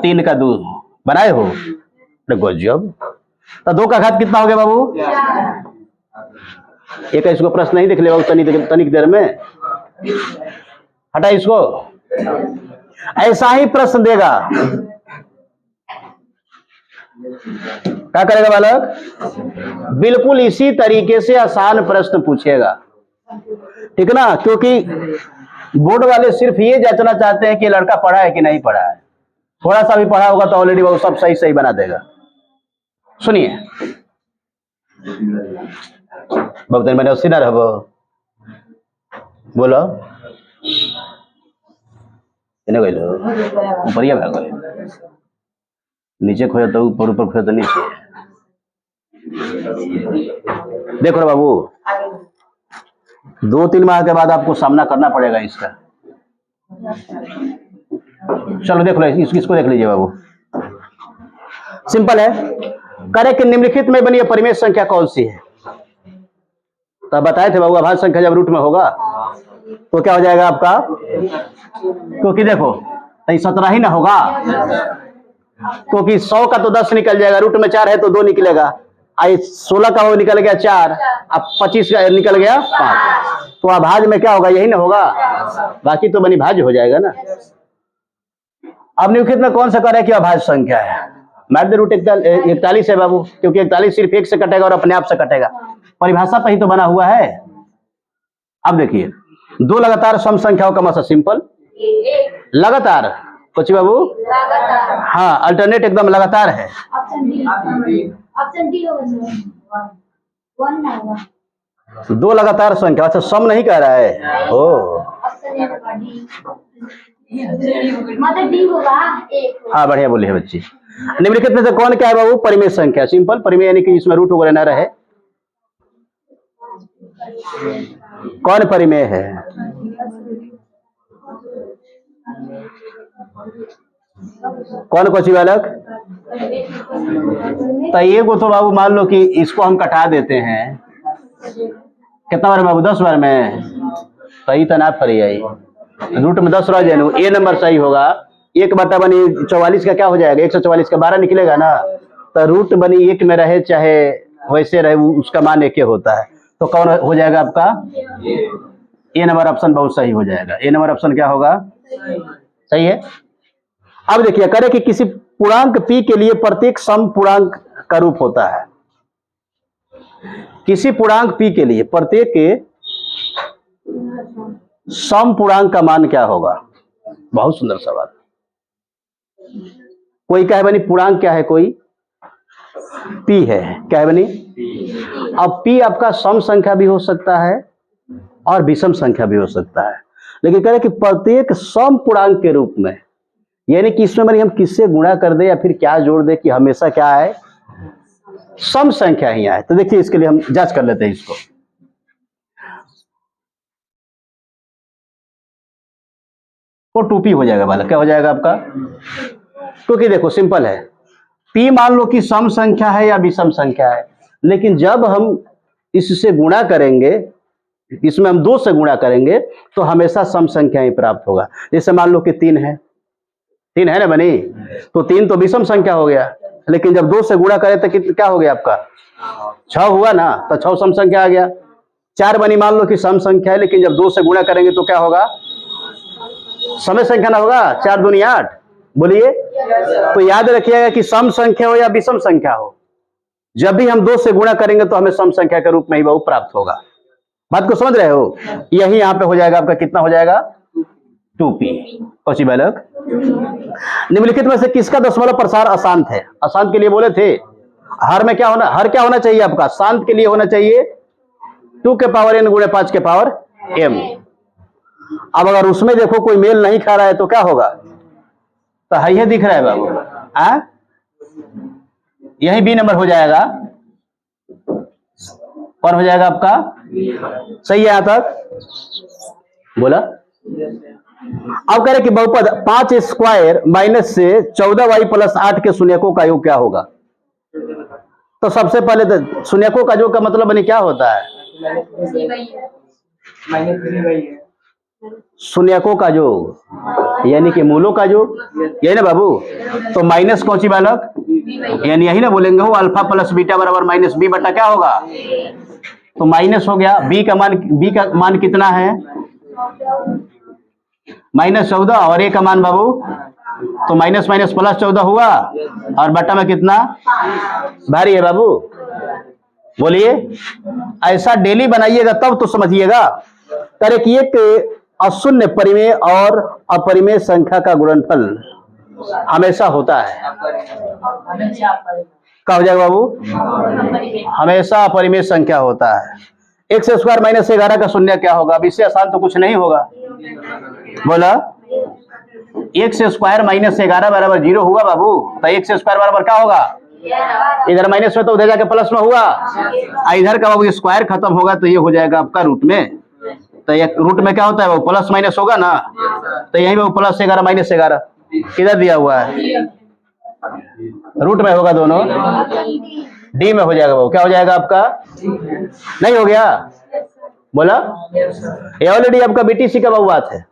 S1: 3 का 2 बनाए हो। गजब। तो 2 का घात कितना हो गया बाबू? एक इसको प्रश्न नहीं देख ले बाबू, तनिक देर में हटा इसको। ऐसा ही प्रश्न देगा, क्या करेगा बालक? बिल्कुल इसी तरीके से आसान प्रश्न पूछेगा, ठीक ना, क्योंकि बोर्ड वाले सिर्फ ये जांचना चाहते हैं कि लड़का पढ़ा है कि नहीं पढ़ा है। थोड़ा सा भी पढ़ा होगा तो ऑलरेडी वो सब सही सही बना देगा। सुनिए, बहुत मैंने उसी ना रहो बोलो ऊपर भाग नीचे खोया तो ऊपर, ऊपर खोया तो नीचे। देखो रे बाबू, 2-3 माह के बाद आपको सामना करना पड़ेगा इसका। चलो देख लो, इसको देख लीजिए बाबू। सिंपल है, करे कि निम्नलिखित में बनी परिमेय संख्या कौन सी है? तो बताए थे बाबू, अभाज्य संख्या जब रूट में होगा तो क्या हो जाएगा आपका? क्योंकि देखो 17 ही ना होगा, क्योंकि 100 का तो 10 निकल जाएगा, रूट में 4 है तो 2 निकलेगा। आई 16 का वो निकल गया 4, अब 25 का निकल गया 5, तो अभाज्य में क्या होगा? यही ना होगा, बाकी तो बनी भाज्य हो जाएगा ना। अब निम्नलिखित में कौन सा करे कि अभाज्य संख्या है? मैथ रूट 41 है बाबू, क्योंकि 41 सिर्फ 1 से कटेगा और अपने आप से कटेगा, परिभाषा पर ही तो बना हुआ है। अब देखिए, 2 लगातार सम संख्याओं का मतलब सिंपल लगातार, कुछ बाबू हाँ, अल्टरनेट एकदम लगातार है।
S2: ऑप्शन डी होगा, 1 ना होगा।
S1: 2 लगातार संख्या, अच्छा सम नहीं कह रहा है। ओ
S2: मतलब डी होगा, 1।
S1: हाँ बढ़िया बोली है बच्ची। निम्नलिखित में से कौन क्या है बाबू? परिमेय संख्या। सिंपल परिमेय यानी कि जिसमें रूट वगैरह न रहे। कौन परिमेय है? कौन कोची बालक? तो ये को तो बाबू मान लो कि इसको हम कटा देते हैं, कितना बार बाबू? 10 बार में। सही तो ना पड़ी आई, रूट में 10 रह जाए, ए नंबर सही होगा। 1 बटा बनी 44 का क्या हो जाएगा? 144 का 12 निकलेगा ना। तो रूट बनी 1 में रहे चाहे वैसे रहे, उसका मान 1 होता है। तो कौन हो जाएगा आपका? ए नंबर ऑप्शन बहुत सही हो जाएगा। ए नंबर ऑप्शन क्या होगा? सही है। अब देखिए, करे कि किसी पूर्णांक p के लिए प्रत्येक सम पूर्णांक का रूप होता है। किसी पूर्णांक p के लिए प्रत्येक के सम पूर्णांक का मान क्या होगा? बहुत सुंदर सवाल। कोई क्या है बनी? पूर्णांक क्या है? कोई p है, क्या है बनी? अब p आपका सम संख्या भी हो सकता है और विषम संख्या भी हो सकता है, लेकिन कह रहे कि प्रत्येक सम पूर्णांक के रूप में, यानी कि इसमें बनी हम किससे गुणा कर दे या फिर क्या जोड़ दे कि हमेशा क्या है? सम संख्या ही आए। तो देखिए, इसके लिए हम जांच कर लेते हैं इसको। वो 2p हो जाएगा बालक। क्या हो जाएगा आपका? क्योंकि देखो सिंपल है, p मान लो कि सम संख्या है या विषम संख्या है, लेकिन जब हम इससे गुणा करेंगे, इसमें हम 2 से गुणा करेंगे तो हमेशा सम संख्या ही प्राप्त होगा। जैसे मान लो कि 3 है, 3 है ना बनी, तो 3 तो विषम संख्या हो गया, लेकिन जब 2 से गुणा करें तो क्या हो गया आपका? 6 हुआ ना, तो 6 सम संख्या आ गया। 4 बनी मान लो कि सम संख्या है, लेकिन जब 2 से गुणा करेंगे तो क्या होगा? समय संख्या ना होगा। 4 दूनी 8, बोलिए। तो याद रखिएगा कि सम संख्या हो या विषम संख्या हो, जब भी हम 2 से गुणा करेंगे तो हमें सम संख्या के रूप में ही वो प्राप्त होगा। बात को समझ रहे हो? यही यहाँ पे हो जाएगा आपका, कितना हो जाएगा? 2p। कौची बालक? निम्नलिखित में से किसका दशमलव प्रसार अशांत है? अशांत के लिए बोले थे हर में क्या होना, हर क्या होना चाहिए आपका? शांत के लिए होना चाहिए 2 के पावर n गुणे 5 के पावर m। अब अगर उसमें देखो कोई मेल नहीं खा रहा है तो क्या होगा? तो है दिख रहा है बाबू, यही बी नंबर हो जाएगा। कौन हो जाएगा आपका? सही है यहां तक बोला। अब कह रहे कि बहुपद 5 स्क्वायर माइनस से 14y प्लस 8 के शून्यकों का योग क्या होगा? तो सबसे पहले तो शून्यकों का योग का मतलब बनी क्या होता है? शून्यकों का योग यानी कि मूलों का योग, यही ना बाबू। तो माइनस कौन सी बालक? यानी यही ना बोलेंगे हो, अल्फा प्लस बीटा बराबर माइनस बी बटा क्या होगा? तो माइनस हो गया। बी का मान कितना है? -14, और ए का मान बाबू तो माइनस माइनस प्लस 14 हुआ और बट्टा में कितना भारी है बाबू? बोलिए। ऐसा डेली बनाइएगा तब तो समझिएगा। करे कि एक अशून्य परिमेय और अपरिमेय संख्या का गुणनफल हमेशा होता है। क्या हो जाएगा बाबू? हमेशा अपरिमेय संख्या होता है। एक्स स्क्वायर माइनस 11 का शून्य क्या होगा? अब इससे आसान तो कुछ नहीं होगा। बोला एक्स स्क्वायर माइनस 11 बराबर 0 हुआ बाबू। तो एक्स स्क्वायर बराबर क्या होगा? इधर माइनस में तो उधर जाके प्लस में हुआ। इधर का बाबू स्क्वायर खत्म होगा तो ये हो जाएगा आपका रूट में। तो ये रूट में क्या होता है वो प्लस माइनस होगा ना। तो यहीं पे प्लस 11 माइनस 11 किधर दिया हुआ है? रूट में होगा दोनों। डी में हो जाएगा वो। क्या हो जाएगा आपका? नहीं हो गया? बोला ये ऑलरेडी आपका बीटीसी का बहुवात है।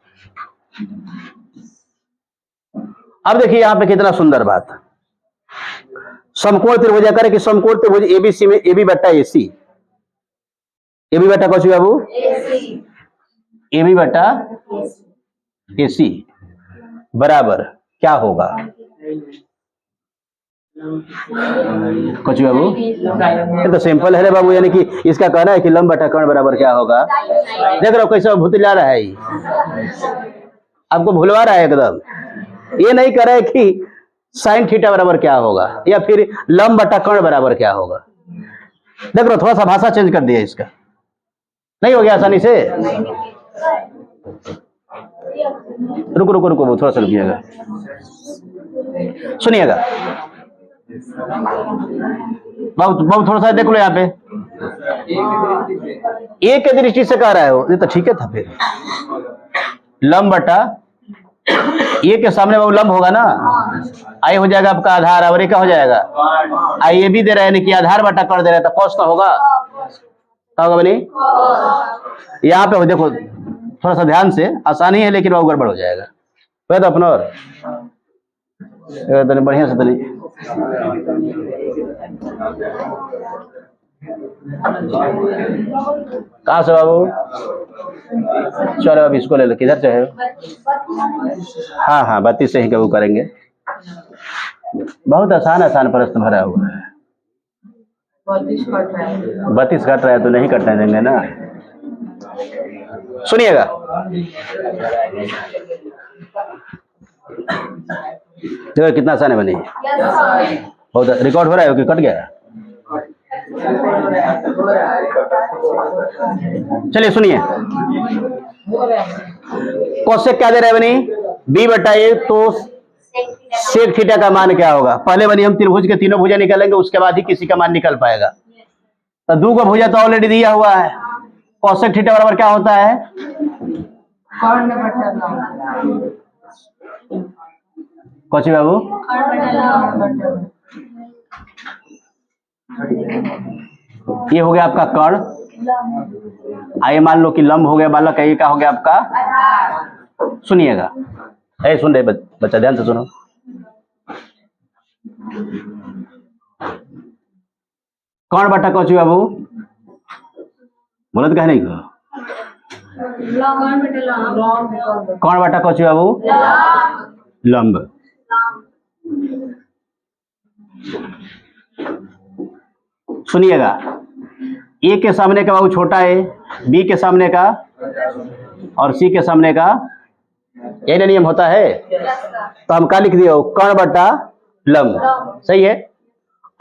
S1: अब देखिए यहां पे कितना सुंदर बात। समकोण त्रिभुज करे कि समकोण त्रिभुज एबीसी में एबी बट्टा एसी। एबी बट्टा कौन सी बाबू? एबी बट्टा एसी बराबर क्या होगा? कुछ बाबू ये तो सिंपल है रे बाबू। यानी कि इसका कहना है कि लंब बटा कर्ण बराबर क्या होगा? देख रहे हो कैसे भूतला रहा है ये। आपको भुलवा रहा है एकदम। ये नहीं कर रहा है कि साइन थीटा बराबर क्या होगा या फिर लंब बटा कर्ण बराबर क्या होगा। देख रहे हो थोड़ा सा भाषा चेंज कर दिया इसका। नहीं हो गया आसानी से? रुको रुको रुको थोड़ा सा रुकिएगा, सुनिएगा। बहुत थोड़ा सा देख लो यहाँ पे। ए के दृष्टि से कह रहा है वो, ये तो ठीक है था। फिर लंब बटा ए के सामने वो लंब होगा ना। आई हो जाएगा आपका आधार और ये क्या हो जाएगा? आई ए भी दे रहा है कि आधार बटा कर दे रहा है तो कॉस का होगा। क्या होगा बनी? यहाँ पे हो देखो थोड़ा सा ध्यान से। आसानी है लेकिन वो गड़बड़ हो जाएगा। तो अपना और बढ़िया से तनी कहाँ से बाबू? चलो अब इसको ले लो। किधर से है? हाँ हाँ 32 से ही कबू करेंगे। बहुत आसान प्रश्न भरा हुआ है। 32 कट रहा है तो नहीं कटने देंगे ना। सुनिएगा देखो कितना आसान है बनी। बहुत रिकॉर्ड हो रहा है कि कट गया? चलिए सुनिए। कोसेक क्या दे रहा है बनी? बी बटा ए। तो सेक थीटा का मान क्या होगा? पहले बनी हम त्रिभुज के तीनों भुजा निकालेंगे उसके बाद ही किसी का मान निकल पाएगा। तो दो का भुजा तो ऑलरेडी दिया हुआ है। कोसेक थीटा बराबर क्या होता है? कौची बाबू? ये हो गया आपका कर्ण। आइए मान लो कि लंब हो गया बालक। ये क्या हो गया आपका? सुनिएगा। सुन रहे बच्चा ध्यान से सुनो। कर्ण बटा कौची बाबू? बोलत कह नहीं को? कर्ण बटा कौची बाबू? लंब। सुनिएगा ए के सामने का बाबू छोटा है, बी के सामने का और सी के सामने का। यही ना नियम होता है। तो हम क्या लिख दिए? कर्ण बटा लंब। सही है।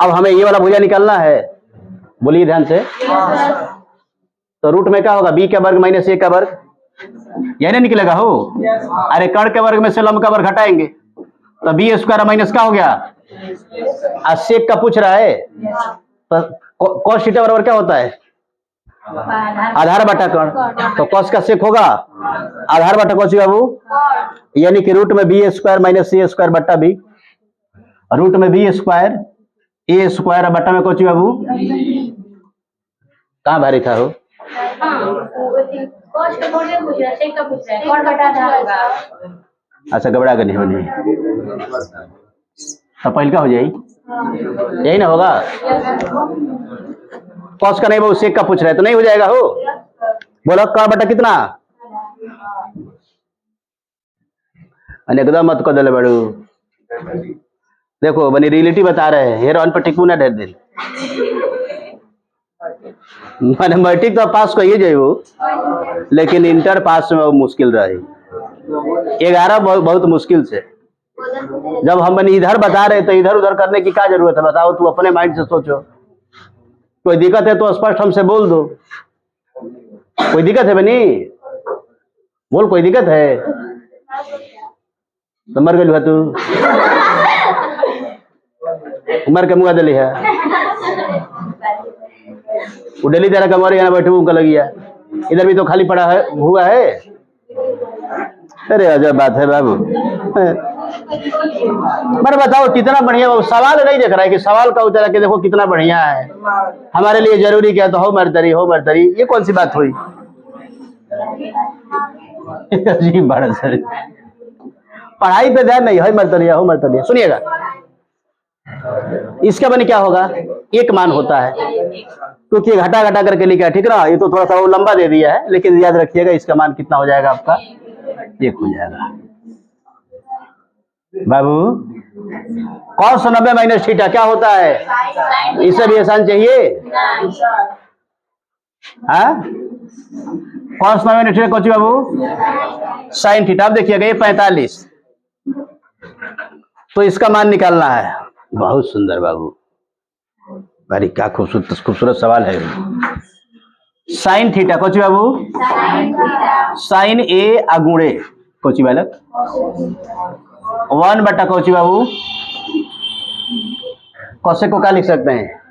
S1: अब हमें ये वाला भुजा निकालना है। बोलिए ध्यान से। तो रूट में क्या होगा? बी का वर्ग माइनस ए का वर्ग। यही ना निकलेगा हो। अरे कर्ण के वर्ग में से लंब का वर्ग हटाएंगे तो बी स्क्वायर माइनस क्या हो गया? सेक का पूछ रहा है। तो कॉस थीटा बराबर क्या होता है? आधार बटा कर्ण। तो कॉस का सेक होगा आधार बटा कौची बाबू? यानी कि रूट में बी स्क्वायर माइनस सी स्क्वायर बट्टा बी। रूट में बी स्क्वायर ए स्क्वायर बट्टा में कौची बाबू? कहाँ भारी था हो? अच्छा घबरा कर नहीं होनी। तो पहले क्या हो जाए? यही ना होगा। कॉस का नहीं वो सेक का पूछ रहा है तो नहीं हो जाएगा हो। बोलो का बटा कितना? एकदम मत कर दे बड़ू। देखो बनी रियलिटी बता रहे हैं, हेयर ऑन पर टिकू ना ढेर दिन। मैंने मैट्रिक तो पास कहिए जाइए, लेकिन इंटर पास में वो मुश्किल रही। 11 बहुत मुश्किल से। जब हम बनी इधर बता रहे तो इधर उधर करने की क्या जरूरत है? बताओ, तू अपने माइंड से सोचो। कोई दिक्कत है तो स्पष्ट हमसे बोल दो। कोई दिक्कत है बनी? बोल, कोई दिक्कत है तो मर गई तू, मर के मुआ दिली है। वो डेली तेरा कमर यहाँ बैठे उनका लगिया, इधर भी तो खाली पड़ा है हुआ है। अरे अजब बात है बाबू। मैंने बताओ कितना बढ़िया बाबू, सवाल नहीं देख रहा है कि सवाल का उत्तर के देखो कितना बढ़िया है। हमारे लिए जरूरी क्या? तो हो मरतरी, ये कौन सी बात हुई? अजीब बात सर, पढ़ाई पे ध्यान नहीं, हो मरतरी। सुनिएगा, इसका बनी क्या होगा? एक मान होता है, क्योंकि घटा घटा करके लिखा है, ठीक ना? ये तो थोड़ा सा वो लंबा दे दिया है, लेकिन याद रखिएगा इसका मान कितना हो जाएगा आपका? 1 हो जाएगा बाबू। cos 90 माइनस थीटा क्या होता है? इससे भी आसान चाहिए। हाँ, cos 90 माइनस थीटा कौन सी बाबू? Sine theta. अब देखिएगा ये 45, तो इसका मान निकालना है। बहुत सुंदर बाबू, अरे क्या खूबसूरत सवाल है। साइन थीटा कौन सी बाबू? साइन ए अगुणे कौन सी बालक? 1 बटा कौन सी बाबू? कौसे को क्या लिख सकते हैं?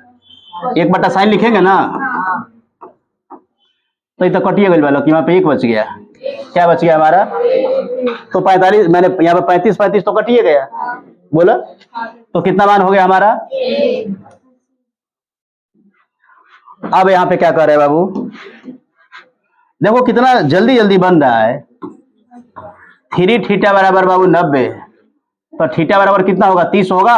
S1: 1 बटा साइन लिखेंगे ना, तो ये तो कटिए गई बालक, यहाँ पे 1 बच गया। क्या बच गया हमारा? तो 45, मैंने यहाँ पे 35 तो कटिए गया, बोला तो कितना मान हो गया हमारा? अब यहाँ पे क्या कर रहे हैं बाबू? देखो कितना जल्दी जल्दी बन रहा है। 3 थीटा बराबर बाबू 90, तो थीटा बराबर कितना होगा? 30 होगा।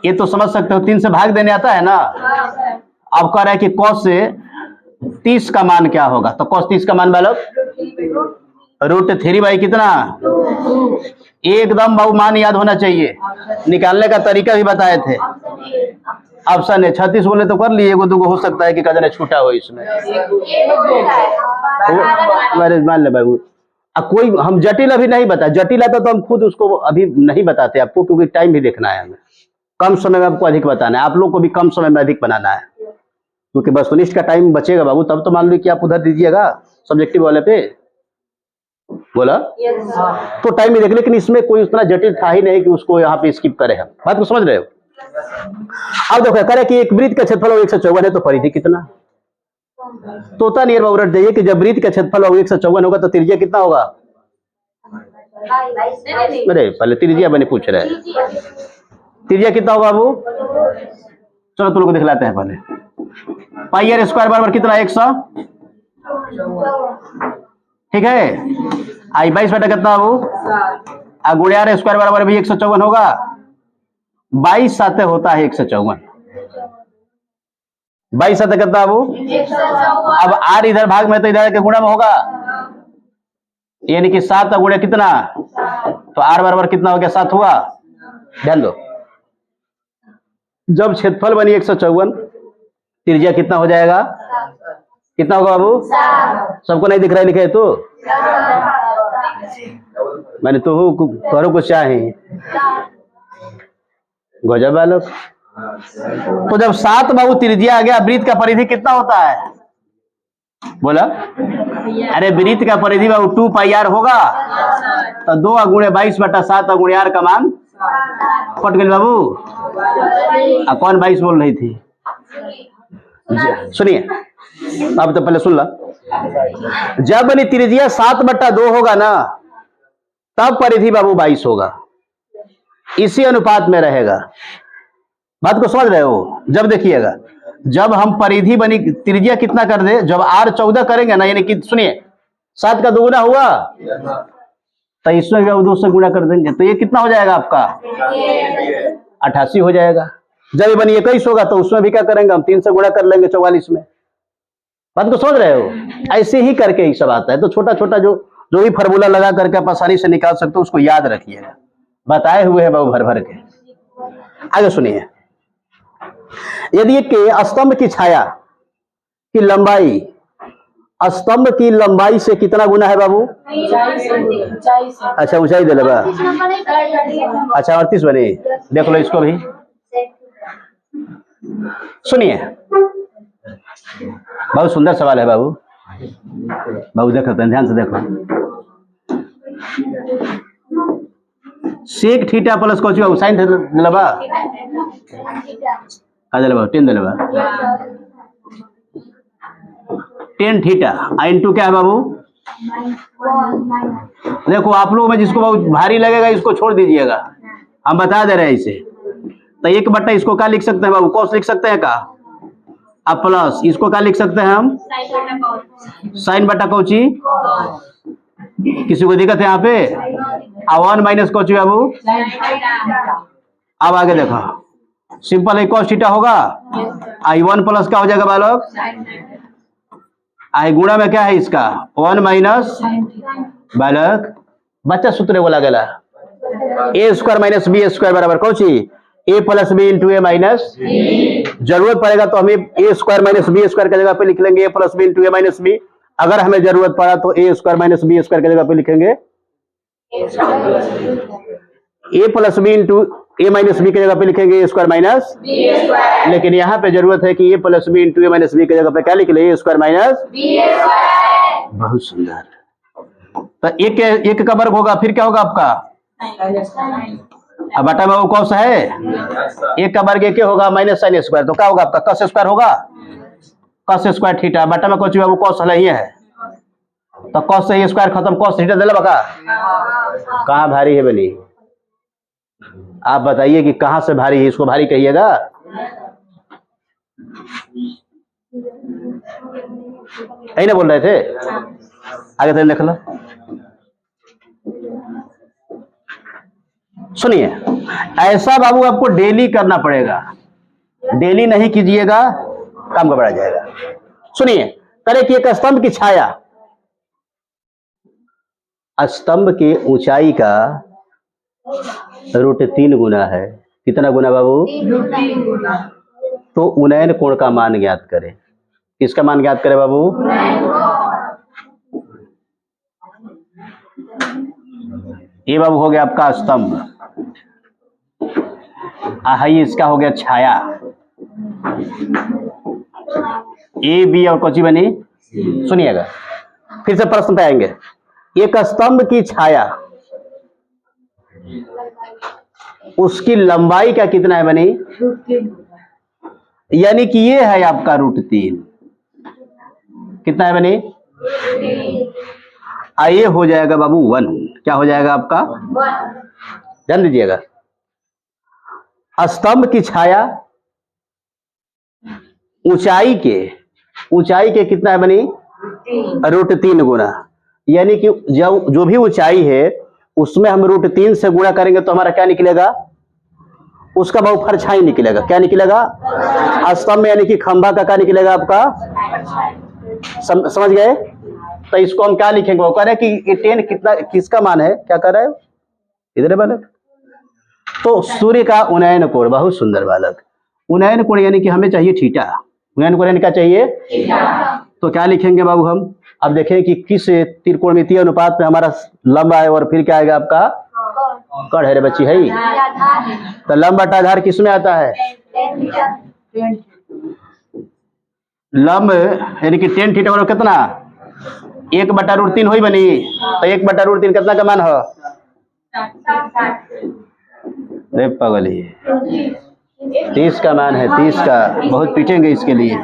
S1: ये तो समझ सकते हो, 3 से भाग देने आता है ना। अब कह रहा है कि cos से 30 का मान क्या होगा? तो cos 30 का मान बालक √3 बाई कितना? एकदम बाबू मान याद होना चाहिए। निकालने का तरीका भी बताए थे। ऑप्शन है 36 बोले तो कर लिए, 1-2 हो सकता है कि कदने छूटा हो इसमें। मान ले बाबू, अब कोई हम जटिल अभी नहीं बता, जटिल आता तो हम खुद उसको अभी नहीं बताते आपको, क्योंकि टाइम भी देखना है हमें। कम समय में आपको अधिक बताना है, आप लोग को भी कम समय में अधिक बनाना है, क्योंकि वस्तुनिष्ठ का टाइम बचेगा बाबू। तब तो मान लो कि आप उधर दीजिएगा सब्जेक्टिव वाले पे, बोला तो टाइम ही देख। लेकिन इसमें कोई उतना जटिल था ही नहीं कि उसको यहाँ पे स्किप करे। हम बात को समझ रहे हो? अब देखो करे कि एक वृत्त का क्षेत्रफल 154 है, तो परिधि कितना? तोता नियर बाबू रट जाइए कि जब वृत्त का क्षेत्रफल 154 होगा तो त्रिज्या कितना होगा? अरे पहले त्रिज्या बने पूछ रहे हैं, त्रिज्या कितना होगा बाबू? चलो तुम लोग को दिखलाते हैं पहले। पाई आर स्क्वायर बराबर कितना? 100, ठीक है। आई 22 बटा कितना बाबू? गुणे आर स्क्वायर बराबर भी 154 होगा। 22 साते होता है 154। 22 साते कितना बाबू? अब आर इधर भाग में तो इधर के गुणा में होगा, यानी कि 7 गुणे कितना? तो आर बराबर कितना हो गया? 7 हुआ। ध्यान दो, जब क्षेत्रफल बनी 154, त्रिज्या कितना हो जाएगा? कितना होगा बाबू? सबको नहीं दिख रहा है लिखे तो? मैंने तो करो कुछ चाहे गजब बालक। तो जब 7 बाबू त्रिज्या आ गया, वृत्त का परिधि कितना होता है? बोला अरे वृत्त का परिधि बाबू 2 पाई आर होगा। तो 2 गुणे 22 बटा 7 गुणे आर का मान फट गई बाबू। कौन 22 बोल रही थी? सुनिए, अब तो पहले सुन ला। जब बनी त्रिज्या 7 बटा 2 होगा ना, तब परिधि बाबू 22 होगा, इसी अनुपात में रहेगा। बात को समझ रहे हो? जब देखिएगा, जब हम परिधि बनी त्रिज्या कितना कर दे, जब r 14 करेंगे ना, यानी कि सुनिए 7 का 2 गुना हुआ, तो इसमें भी 2 से गुणा कर देंगे, तो ये कितना हो जाएगा आपका? 88 हो जाएगा। जब ये बनी 21 होगा तो उसमें भी क्या करेंगे हम? 3 से गुणा कर लेंगे 44 में। बात को समझ रहे हो? ऐसे ही करके ही सब आता है। तो छोटा छोटा जो भी फार्मूला लगा करके आप आसानी से निकाल सकते हो, उसको याद रखिएगा। बताए हुए हैं बाबू भर भर के। आगे सुनिए, यदि एक स्तंभ की छाया की लंबाई स्तंभ की लंबाई से कितना गुना है बाबू? अच्छा ऊंचाई दे लेगा। अच्छा 38 बने, देख लो इसको भी। सुनिए, बहुत सुंदर सवाल है बाबू। बाबू देखो ध्यान से देखो। सेक थीटा प्लस कोची बाबू साइन दिलबा का दिलबा 10 दिलबा 10 थीटा इंटू क्या है बाबू? देखो आप लोगों में जिसको बहुत भारी लगेगा इसको छोड़ दीजिएगा, हम बता दे रहे हैं इसे। तो 1/, इसको क्या लिख सकते हैं बाबू? कॉस लिख सकते हैं का? अब प्लस इसको क्या लिख सकते हैं हम? साइन बटा कोची। किसी को दिक्कत है यहाँ पे? 1 माइनस कोची बाबू। अब आगे देखो, सिंपल है, कॉस थीटा होगा। आई 1 प्लस क्या हो जाएगा बालक? आई गुणा में क्या है इसका? 1 माइनस बालक बच्चा सूत्र बोला गया ए स्क्वायर माइनस बी स्क्वायर बराबर कौची? ए प्लस बी इंटू ए माइनस। जरूरत पड़ेगा तो हमें ए स्क्वायर माइनस बी स्क्वायर की जगह पे लिख लेंगे ए प्लस बी इंटू ए माइनस बी। अगर हमें जरूरत पड़ा तो ए स्क्वायर माइनस बी स्क्वायर की जगह पे लिखेंगे ए प्लस बी इंटू ए माइनस बी की जगह पे लिखेंगे ए स्क्वायर माइनस। लेकिन यहाँ पे जरूरत है कि ए प्लस बी इंटू ए माइनस बी की जगह पे क्या लिख ले? ए स्क्वायर माइनस। बहुत सुंदर। तो एक का वर्ग होगा, फिर क्या होगा आपका? अब बटा में वो कौन सा है? एक का वर्ग एक होगा माइनस साइन स्क्वायर, तो क्या होगा आपका? कस स्क्वायर होगा। कस स्क्वायर थीटा बटा में कुछ बाबू कॉस ही है, तो कॉस से स्क्वायर खत्म, कॉस थीटा दिला बका। कहाँ भारी है बनी? आप बताइए कि कहां से भारी है, इसको भारी कहिएगा। यही ना बोल रहे थे? आगे तो देख लो। सुनिए, ऐसा बाबू आपको डेली करना पड़ेगा, डेली नहीं कीजिएगा काम गड़बड़ा जाएगा। सुनिए, करे कि एक स्तंभ की छाया स्तंभ की ऊंचाई का √3 गुना है। कितना गुना बाबू? तो उन्नयन कोण का मान ज्ञात करें। किसका मान ज्ञात करें बाबू? ये बाबू हो गया आपका स्तंभ, हाई इसका हो गया छाया। ए बी और कोची बनी? सुनिएगा, फिर से प्रश्न पे आएंगे। एक स्तंभ की छाया उसकी लंबाई का कितना है बनी? यानी कि ये है आपका √3। कितना है बनी? ये हो जाएगा बाबू 1। क्या हो जाएगा आपका? ध्यान दीजिएगा, स्तंभ की छाया ऊंचाई के कितना है बनी? √3 गुना। यानी कि जो भी ऊंचाई है उसमें हम √3 से गुणा करेंगे तो हमारा क्या निकलेगा? उसका बहु परछाई निकलेगा। क्या निकलेगा? स्तंभ में, यानी कि खंभा का क्या निकलेगा आपका? समझ गए? तो इसको हम क्या लिखेंगे? वो कह रहे हैं कि 10 कितना, किसका मान है? क्या कर रहा है इधर बालक? तो सूर्य का उन्नयन कोण। बहुत सुंदर बालक। उन्नयन कोण यानी कि हमें चाहिए थीटा। उन्नयन कोण यानी क्या चाहिए? तो क्या लिखेंगे बाबू हम? अब देखें कि किस त्रिकोणमितीय अनुपात में हमारा लंब है और फिर क्या आएगा आपका? कड़ है रे बच्ची है। तो लंब बटा आधार किस में आता है? लंब यानी कि 10 थीटा बराबर कितना? 1/√3 हुई बनी। तो 1/√3 कितना का मान हो? रे पगली 30 का मान है। 30 का बहुत पीटेंगे इसके लिए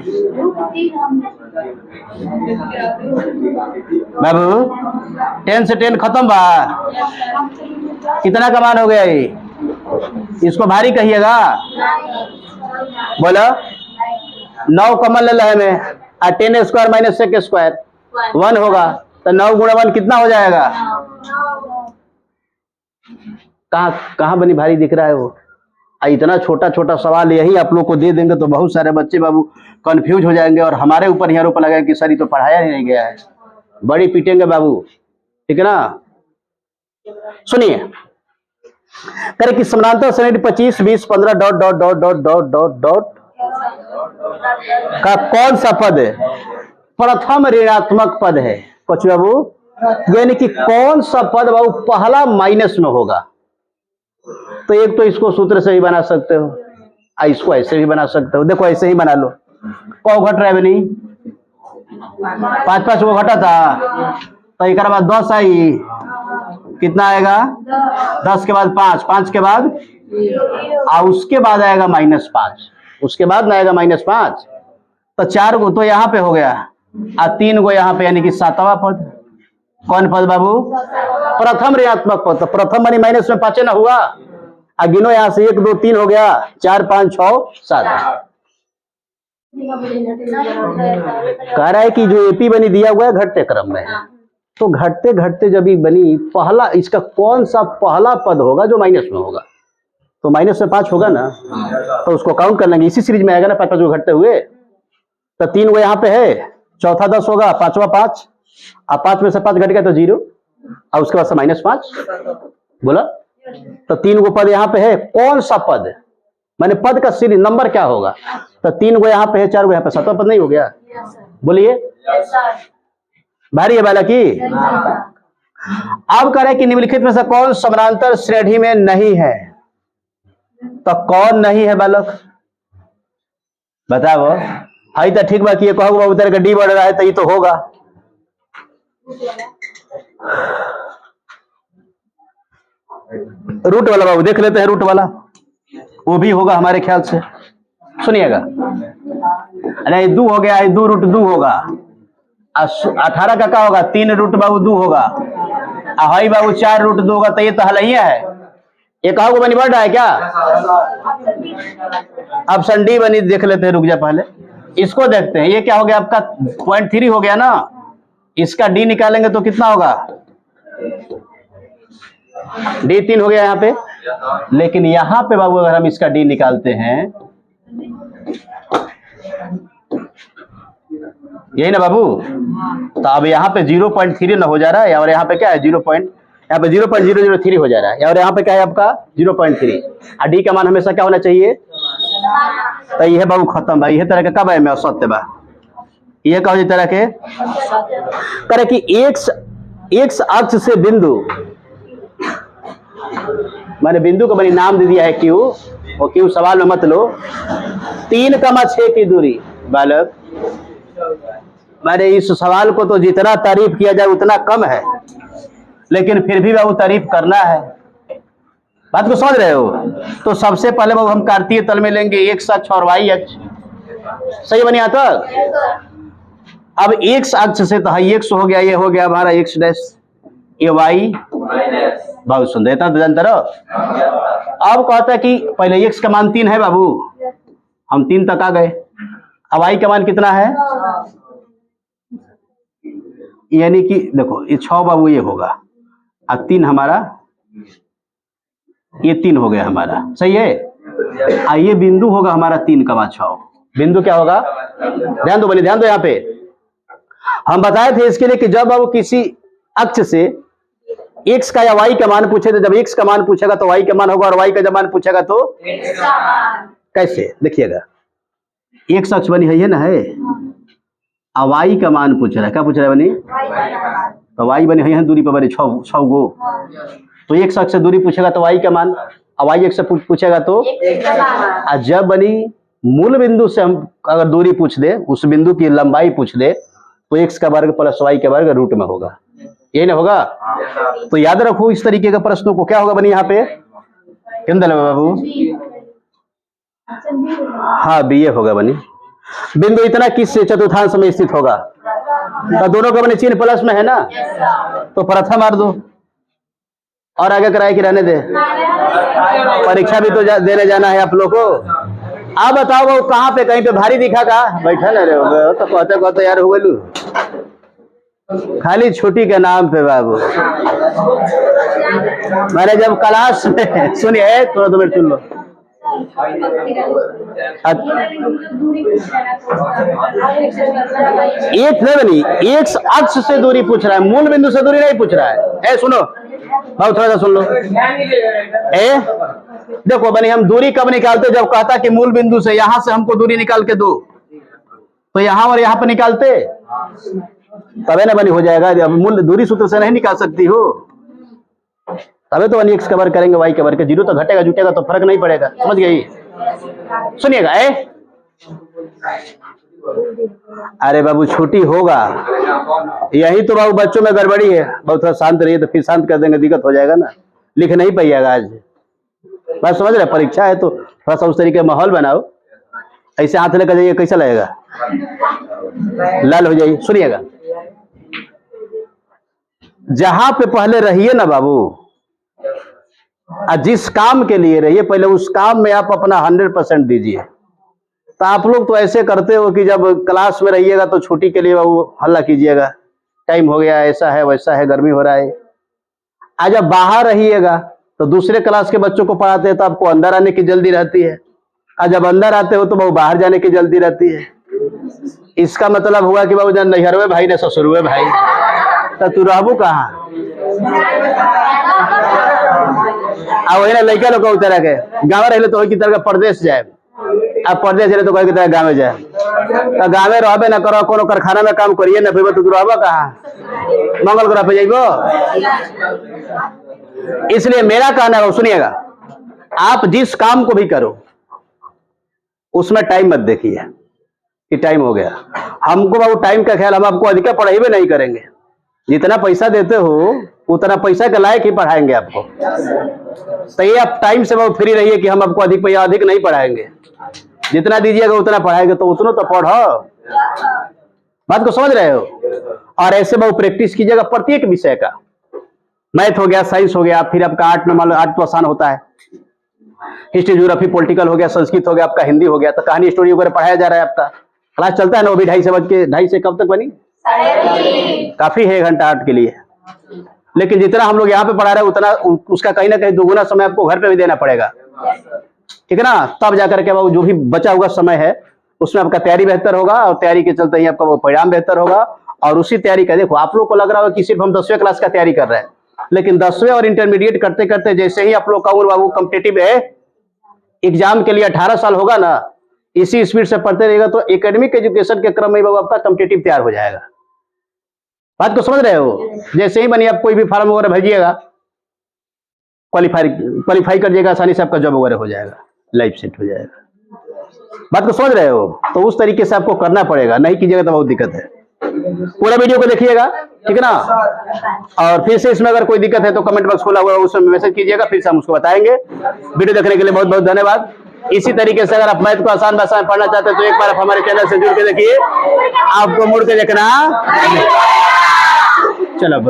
S1: बाबू। 10 से 10 खत्म बा। कितना का मान हो गया ये? इसको भारी कहिएगा। बोलो 9 कमल ले है में 10 स्क्वायर माइनस सेक स्क्वायर 1 होगा। तो 9 गुणा 1 कितना हो जाएगा? कहाँ बनी भारी दिख रहा है वो? इतना छोटा छोटा सवाल यही आप लोग को दे देंगे तो बहुत सारे बच्चे बाबू कंफ्यूज हो जाएंगे और हमारे ऊपर ही आरोप लगाएंगे कि सर ये तो पढ़ाया ही नहीं गया है। बड़ी पीटेंगे बाबू, ठीक है ना? सुनिए, करे कि समानांतर श्रेणी 25, 20, 15 dot dot dot dot dot dot dot का कौन सा पद प्रथम ऋणात्मक पद है? कुछ बाबू, यानी कि कौन सा पद बाबू पहला माइनस में होगा? तो एक तो इसको सूत्र से ही बना सकते हो, इसको ऐसे भी बना सकते हो। देखो ऐसे ही बना लो। कौ घट रहा है बनी? 5 वो घटा था, तो एक बाद 10 आई, कितना आएगा? 10 के बाद 5 के बाद और उसके बाद आएगा -5, उसके बाद ना आएगा -5, तो 4 गो तो यहाँ पे हो गया और 3 गो यहाँ पे, यानी कि 7वां पद। कौन पद बाबू? प्रथम ऋणात्मक पद। तो प्रथम मानी माइनस में 5 ना हुआ, और गिनो यहाँ से 1 2 3 हो गया, 4 5 6 7। कह रहा है कि जो एपी बनी दिया हुआ है घटते क्रम में है, तो घटते घटते जब ये बनी पहला, इसका कौन सा पहला पद होगा जो माइनस में होगा? तो माइनस में 5 होगा ना, तो उसको काउंट कर लेंगे, इसी सीरीज में आएगा ना 5 को घटते हुए। तो 3 वो यहाँ पे है, चौथा 10 होगा, 5वां 5, अब 5 में से 5 घट गया तो 0, और उसके बाद से -5 बोला। तो 3 गो पद यहाँ पे है, कौन सा पद माने पद का सीरीज नंबर क्या होगा? तो 3 गो यहाँ पे है, 4 गो यहाँ पे, 7वां पद नहीं हो गया? बोलिए, भारी है बाला की। अब कह रहे कि निम्नलिखित में से कौन समानांतर श्रेणी में नहीं है? तो कौन नहीं है बालक, बताओ। हाई तो ठीक बात, ये कहो बाबू तेरे का डी बढ़ रहा है, तो ये तो होगा। रूट वाला बाबू देख लेते हैं, रूट वाला वो भी होगा हमारे ख्याल से। सुनिएगा, अरे 2 हो गया, 2 रूट 2 होगा, 18 का क्या होगा? 3 रूट बाबू 2 होगा, हाई बाबू 4 रूट 2 होगा, तो ये तो हलैया है। ये कहो बनी बढ़ रहा है क्या? ऑप्शन डी बनी, देख लेते हैं, रुक जा पहले इसको देखते हैं। ये क्या हो गया आपका? 0.3 हो गया ना, इसका डी निकालेंगे तो कितना होगा? डी 3 हो गया यहाँ पे। लेकिन यहाँ पे बाबू अगर हम इसका डी निकालते हैं, यही ना बाबू, तो अब यहाँ पे 0.3 ना हो जा रहा है, और यहाँ पे क्या है? 0.003 हो जा रहा है, और यहाँ पे क्या है आपका? 0.3। और डी का मान हमेशा क्या होना चाहिए? तो यह बाबू खत्म भाई, यह तरह का कब है मैं सत्य बा, यह कहो जी तरह के करे कि एक्स अक्ष से बिंदु, मैंने बिंदु को बनी नाम दे दिया है क्यू, और क्यू सवाल में मत लो। 3,6 की दूरी बालक, मैंने इस सवाल को तो जितना तारीफ किया जाए उतना कम है, लेकिन फिर भी बाबू तारीफ करना है। बात को समझ रहे हो? तो सबसे पहले बाबू हम कार्तीय तल में लेंगे एक्स अक्ष और वाई अक्ष, सही बनी आता। अब एक्स अक्ष से तो हाई एक्स हो गया, ये हो गया हमारा एक्स डैश, ये वाई, बहुत सुंदर, इतना तो जानते रहो। अब कहता है कि पहले एक्स का मान 3 है बाबू, हम 3 तक आ गए। अब वाई का मान कितना है? यानी कि देखो ये 6 बाबू ये होगा, अब 3 हमारा, ये 3 हो गया हमारा, सही है। ये बिंदु होगा हमारा 3,6। बिंदु क्या होगा? ध्यान दो बनी, ध्यान दो। यहाँ पे हम बताए थे इसके लिए कि जब अब किसी अक्ष से x का या y का मान पूछे, तो जब x का मान पूछेगा तो y का मान होगा, और y का जब मान पूछेगा तो कैसे? देखिएगा, x अक्ष बनी है ना, है, और y का मान पूछ रहा है, क्या पूछ रहा है बनी? तो y बनी है दूरी पर बनी 6 गो, तो x अक्ष से दूरी पूछेगा तो y का मान, और y अक्ष से पूछेगा तो, जब बनी मूल बिंदु से हम अगर दूरी पूछ दे, उस बिंदु की लंबाई पूछ दे, तो x का वर्ग प्लस y का वर्ग रूट में होगा, यही ना होगा? तो याद रखो इस तरीके के प्रश्नों को। क्या होगा बनी यहाँ पे? किंदल बाबू, हाँ बी ए होगा बनी। बिंदु इतना किस चतुर्थांश में स्थित होगा? तो दोनों का बनी चिन्ह प्लस में है ना, तो प्रथम मार दो, और आगे कराए कि रहने दे, परीक्षा भी तो देने जाना है आप लोग को। आप बताओ वो कहाँ पे, कहीं पे भारी दिखा का बैठा ना रहे हो, तो कहते कहते यार हो गलू खाली छुट्टी के नाम पे बाबू। मैंने जब क्लास में, सुनिए थोड़ा 2 मिनट सुन लो, एक नहीं बनी, एक्स अक्ष से दूरी पूछ रहा है, मूल बिंदु से दूरी नहीं पूछ रहा है। ए सुनो बाबू, थोड़ा सा सुन लो। ए देखो बनी, हम दूरी कब निकालते? जब कहता कि मूल बिंदु से यहां से हमको दूरी निकाल के दो, तो यहां और यहां पर निकालते तबे ना बनी हो जाएगा। अब मूल दूरी सूत्र से नहीं निकाल सकती हो, तबे तो x कवर करेंगे y कवर के, जीरो तो घटेगा जुटेगा तो फर्क नहीं पड़ेगा। समझ गई? सुनिएगा। अरे बाबू छुट्टी होगा, यही तो बाबू बच्चों में गड़बड़ी है। बहुत थोड़ा शांत रहिए, तो फिर शांत कर देंगे, दिक्कत हो जाएगा ना, लिख नहीं पाइएगा आज। बात समझ रहे? परीक्षा है तो थोड़ा सा उस तरीके का माहौल बनाओ। ऐसे हाथ लेकर जाइए, कैसा लगेगा? लाल हो जाइए। सुनिएगा, जहां पे पहले रहिए ना बाबू, जिस काम के लिए रहिए, पहले उस काम में आप अपना 100% दीजिए। तो आप लोग तो ऐसे करते हो कि जब क्लास में रहिएगा तो छुट्टी के लिए बाबू हल्ला कीजिएगा, टाइम हो गया, ऐसा है वैसा है, गर्मी हो रहा है। आज जब बाहर रहिएगा तो दूसरे क्लास के बच्चों को पढ़ाते हैं तो आपको अंदर आने की जल्दी रहती है, और जब अंदर आते हो तो बाबू बाहर जाने की जल्दी रहती है। इसका मतलब हुआ कि बाबू जब नैहरवे भाई ने ससुरवे भाई, तो तू रहबू कहाँ? वही ना लड़का लोग उतर के गाँव रहे तो की तरह परदेश जाए, अब परदेश रहे तो कह की तरह गाँव जाए, तो गाँव रहबे ना करो, कोनो कारखाना में काम करिए ना, फिर तू रहबा कहाँ? मंगल ग्रह पे जाइबो। इसलिए मेरा कहना है, सुनिएगा, आप जिस काम को भी करो उसमें टाइम मत देखिए कि टाइम हो गया। हमको बाबू टाइम का ख्याल, हम आपको अधिक पढ़ाई भी नहीं करेंगे। जितना पैसा देते हो उतना पैसा के लायक ही पढ़ाएंगे आपको। तो ये आप टाइम से बहुत फ्री रहिए कि हम आपको अधिक पैसा अधिक नहीं पढ़ाएंगे, जितना दीजिएगा उतना पढ़ाएंगे, तो उतना तो पढ़ो। बात को समझ रहे हो? और ऐसे बहुत प्रैक्टिस कीजिएगा प्रत्येक विषय का। मैथ हो गया, साइंस हो गया, फिर आपका आर्ट में मान लो आर्ट तो आसान होता है, हिस्ट्री ज्योग्राफी पॉलिटिकल हो गया, संस्कृत हो गया, आपका हिंदी हो गया, तो कहानी स्टोरी वगैरह पढ़ाया जा रहा है। आपका क्लास चलता है ना, वो भी 2:30 बज के 2:30 से कब तक बनी? काफी है 1 घंटा आर्ट के लिए। लेकिन जितना हम लोग यहाँ पे पढ़ा रहे हैं उतना उसका कहीं ना कहीं दोगुना समय आपको घर पे भी देना पड़ेगा, ठीक है ना? तब जाकर के वो जो भी बचा हुआ समय है उसमें आपका तैयारी बेहतर होगा, और तैयारी के चलते ही आपका वो परिणाम बेहतर होगा। और उसी तैयारी का देखो, आप लोग को लग रहा होगा कि सिर्फ हम 10वीं क्लास का तैयारी कर रहे हैं, लेकिन 10वीं और इंटरमीडिएट करते करते जैसे ही आप लोग का उम्र बाबू कॉम्पिटिटिव है एग्जाम के लिए 18 साल होगा ना, इसी स्पीड से पढ़ते रहेगा तो एकेडमिक एजुकेशन के क्रम में बाबू आपका कॉम्पिटिटिव तैयार हो जाएगा। बात को समझ रहे हो? जैसे ही बनी आप कोई भी फॉर्म वगैरह भेजिएगा, क्वालिफाई कर जाएगा, आसानी से आपका जॉब वगैरह हो जाएगा, लाइफ सेट हो जाएगा। बात को समझ रहे हो? तो उस तरीके से आपको करना पड़ेगा, नहीं कीजिएगा तो बहुत दिक्कत है। पूरा वीडियो को देखिएगा, ठीक है ना? और फिर से इसमें अगर कोई दिक्कत है तो कमेंट बॉक्स खोला हुआ है, उसमें मैसेज कीजिएगा, फिर से हम उसको बताएंगे। वीडियो देखने के लिए बहुत बहुत धन्यवाद। इसी तरीके से अगर आप मैथ को आसान भाषा में पढ़ना चाहते हैं तो एक बार आप हमारे चैनल से जुड़ के देखिए, आपको मुड़ के देखना। चलो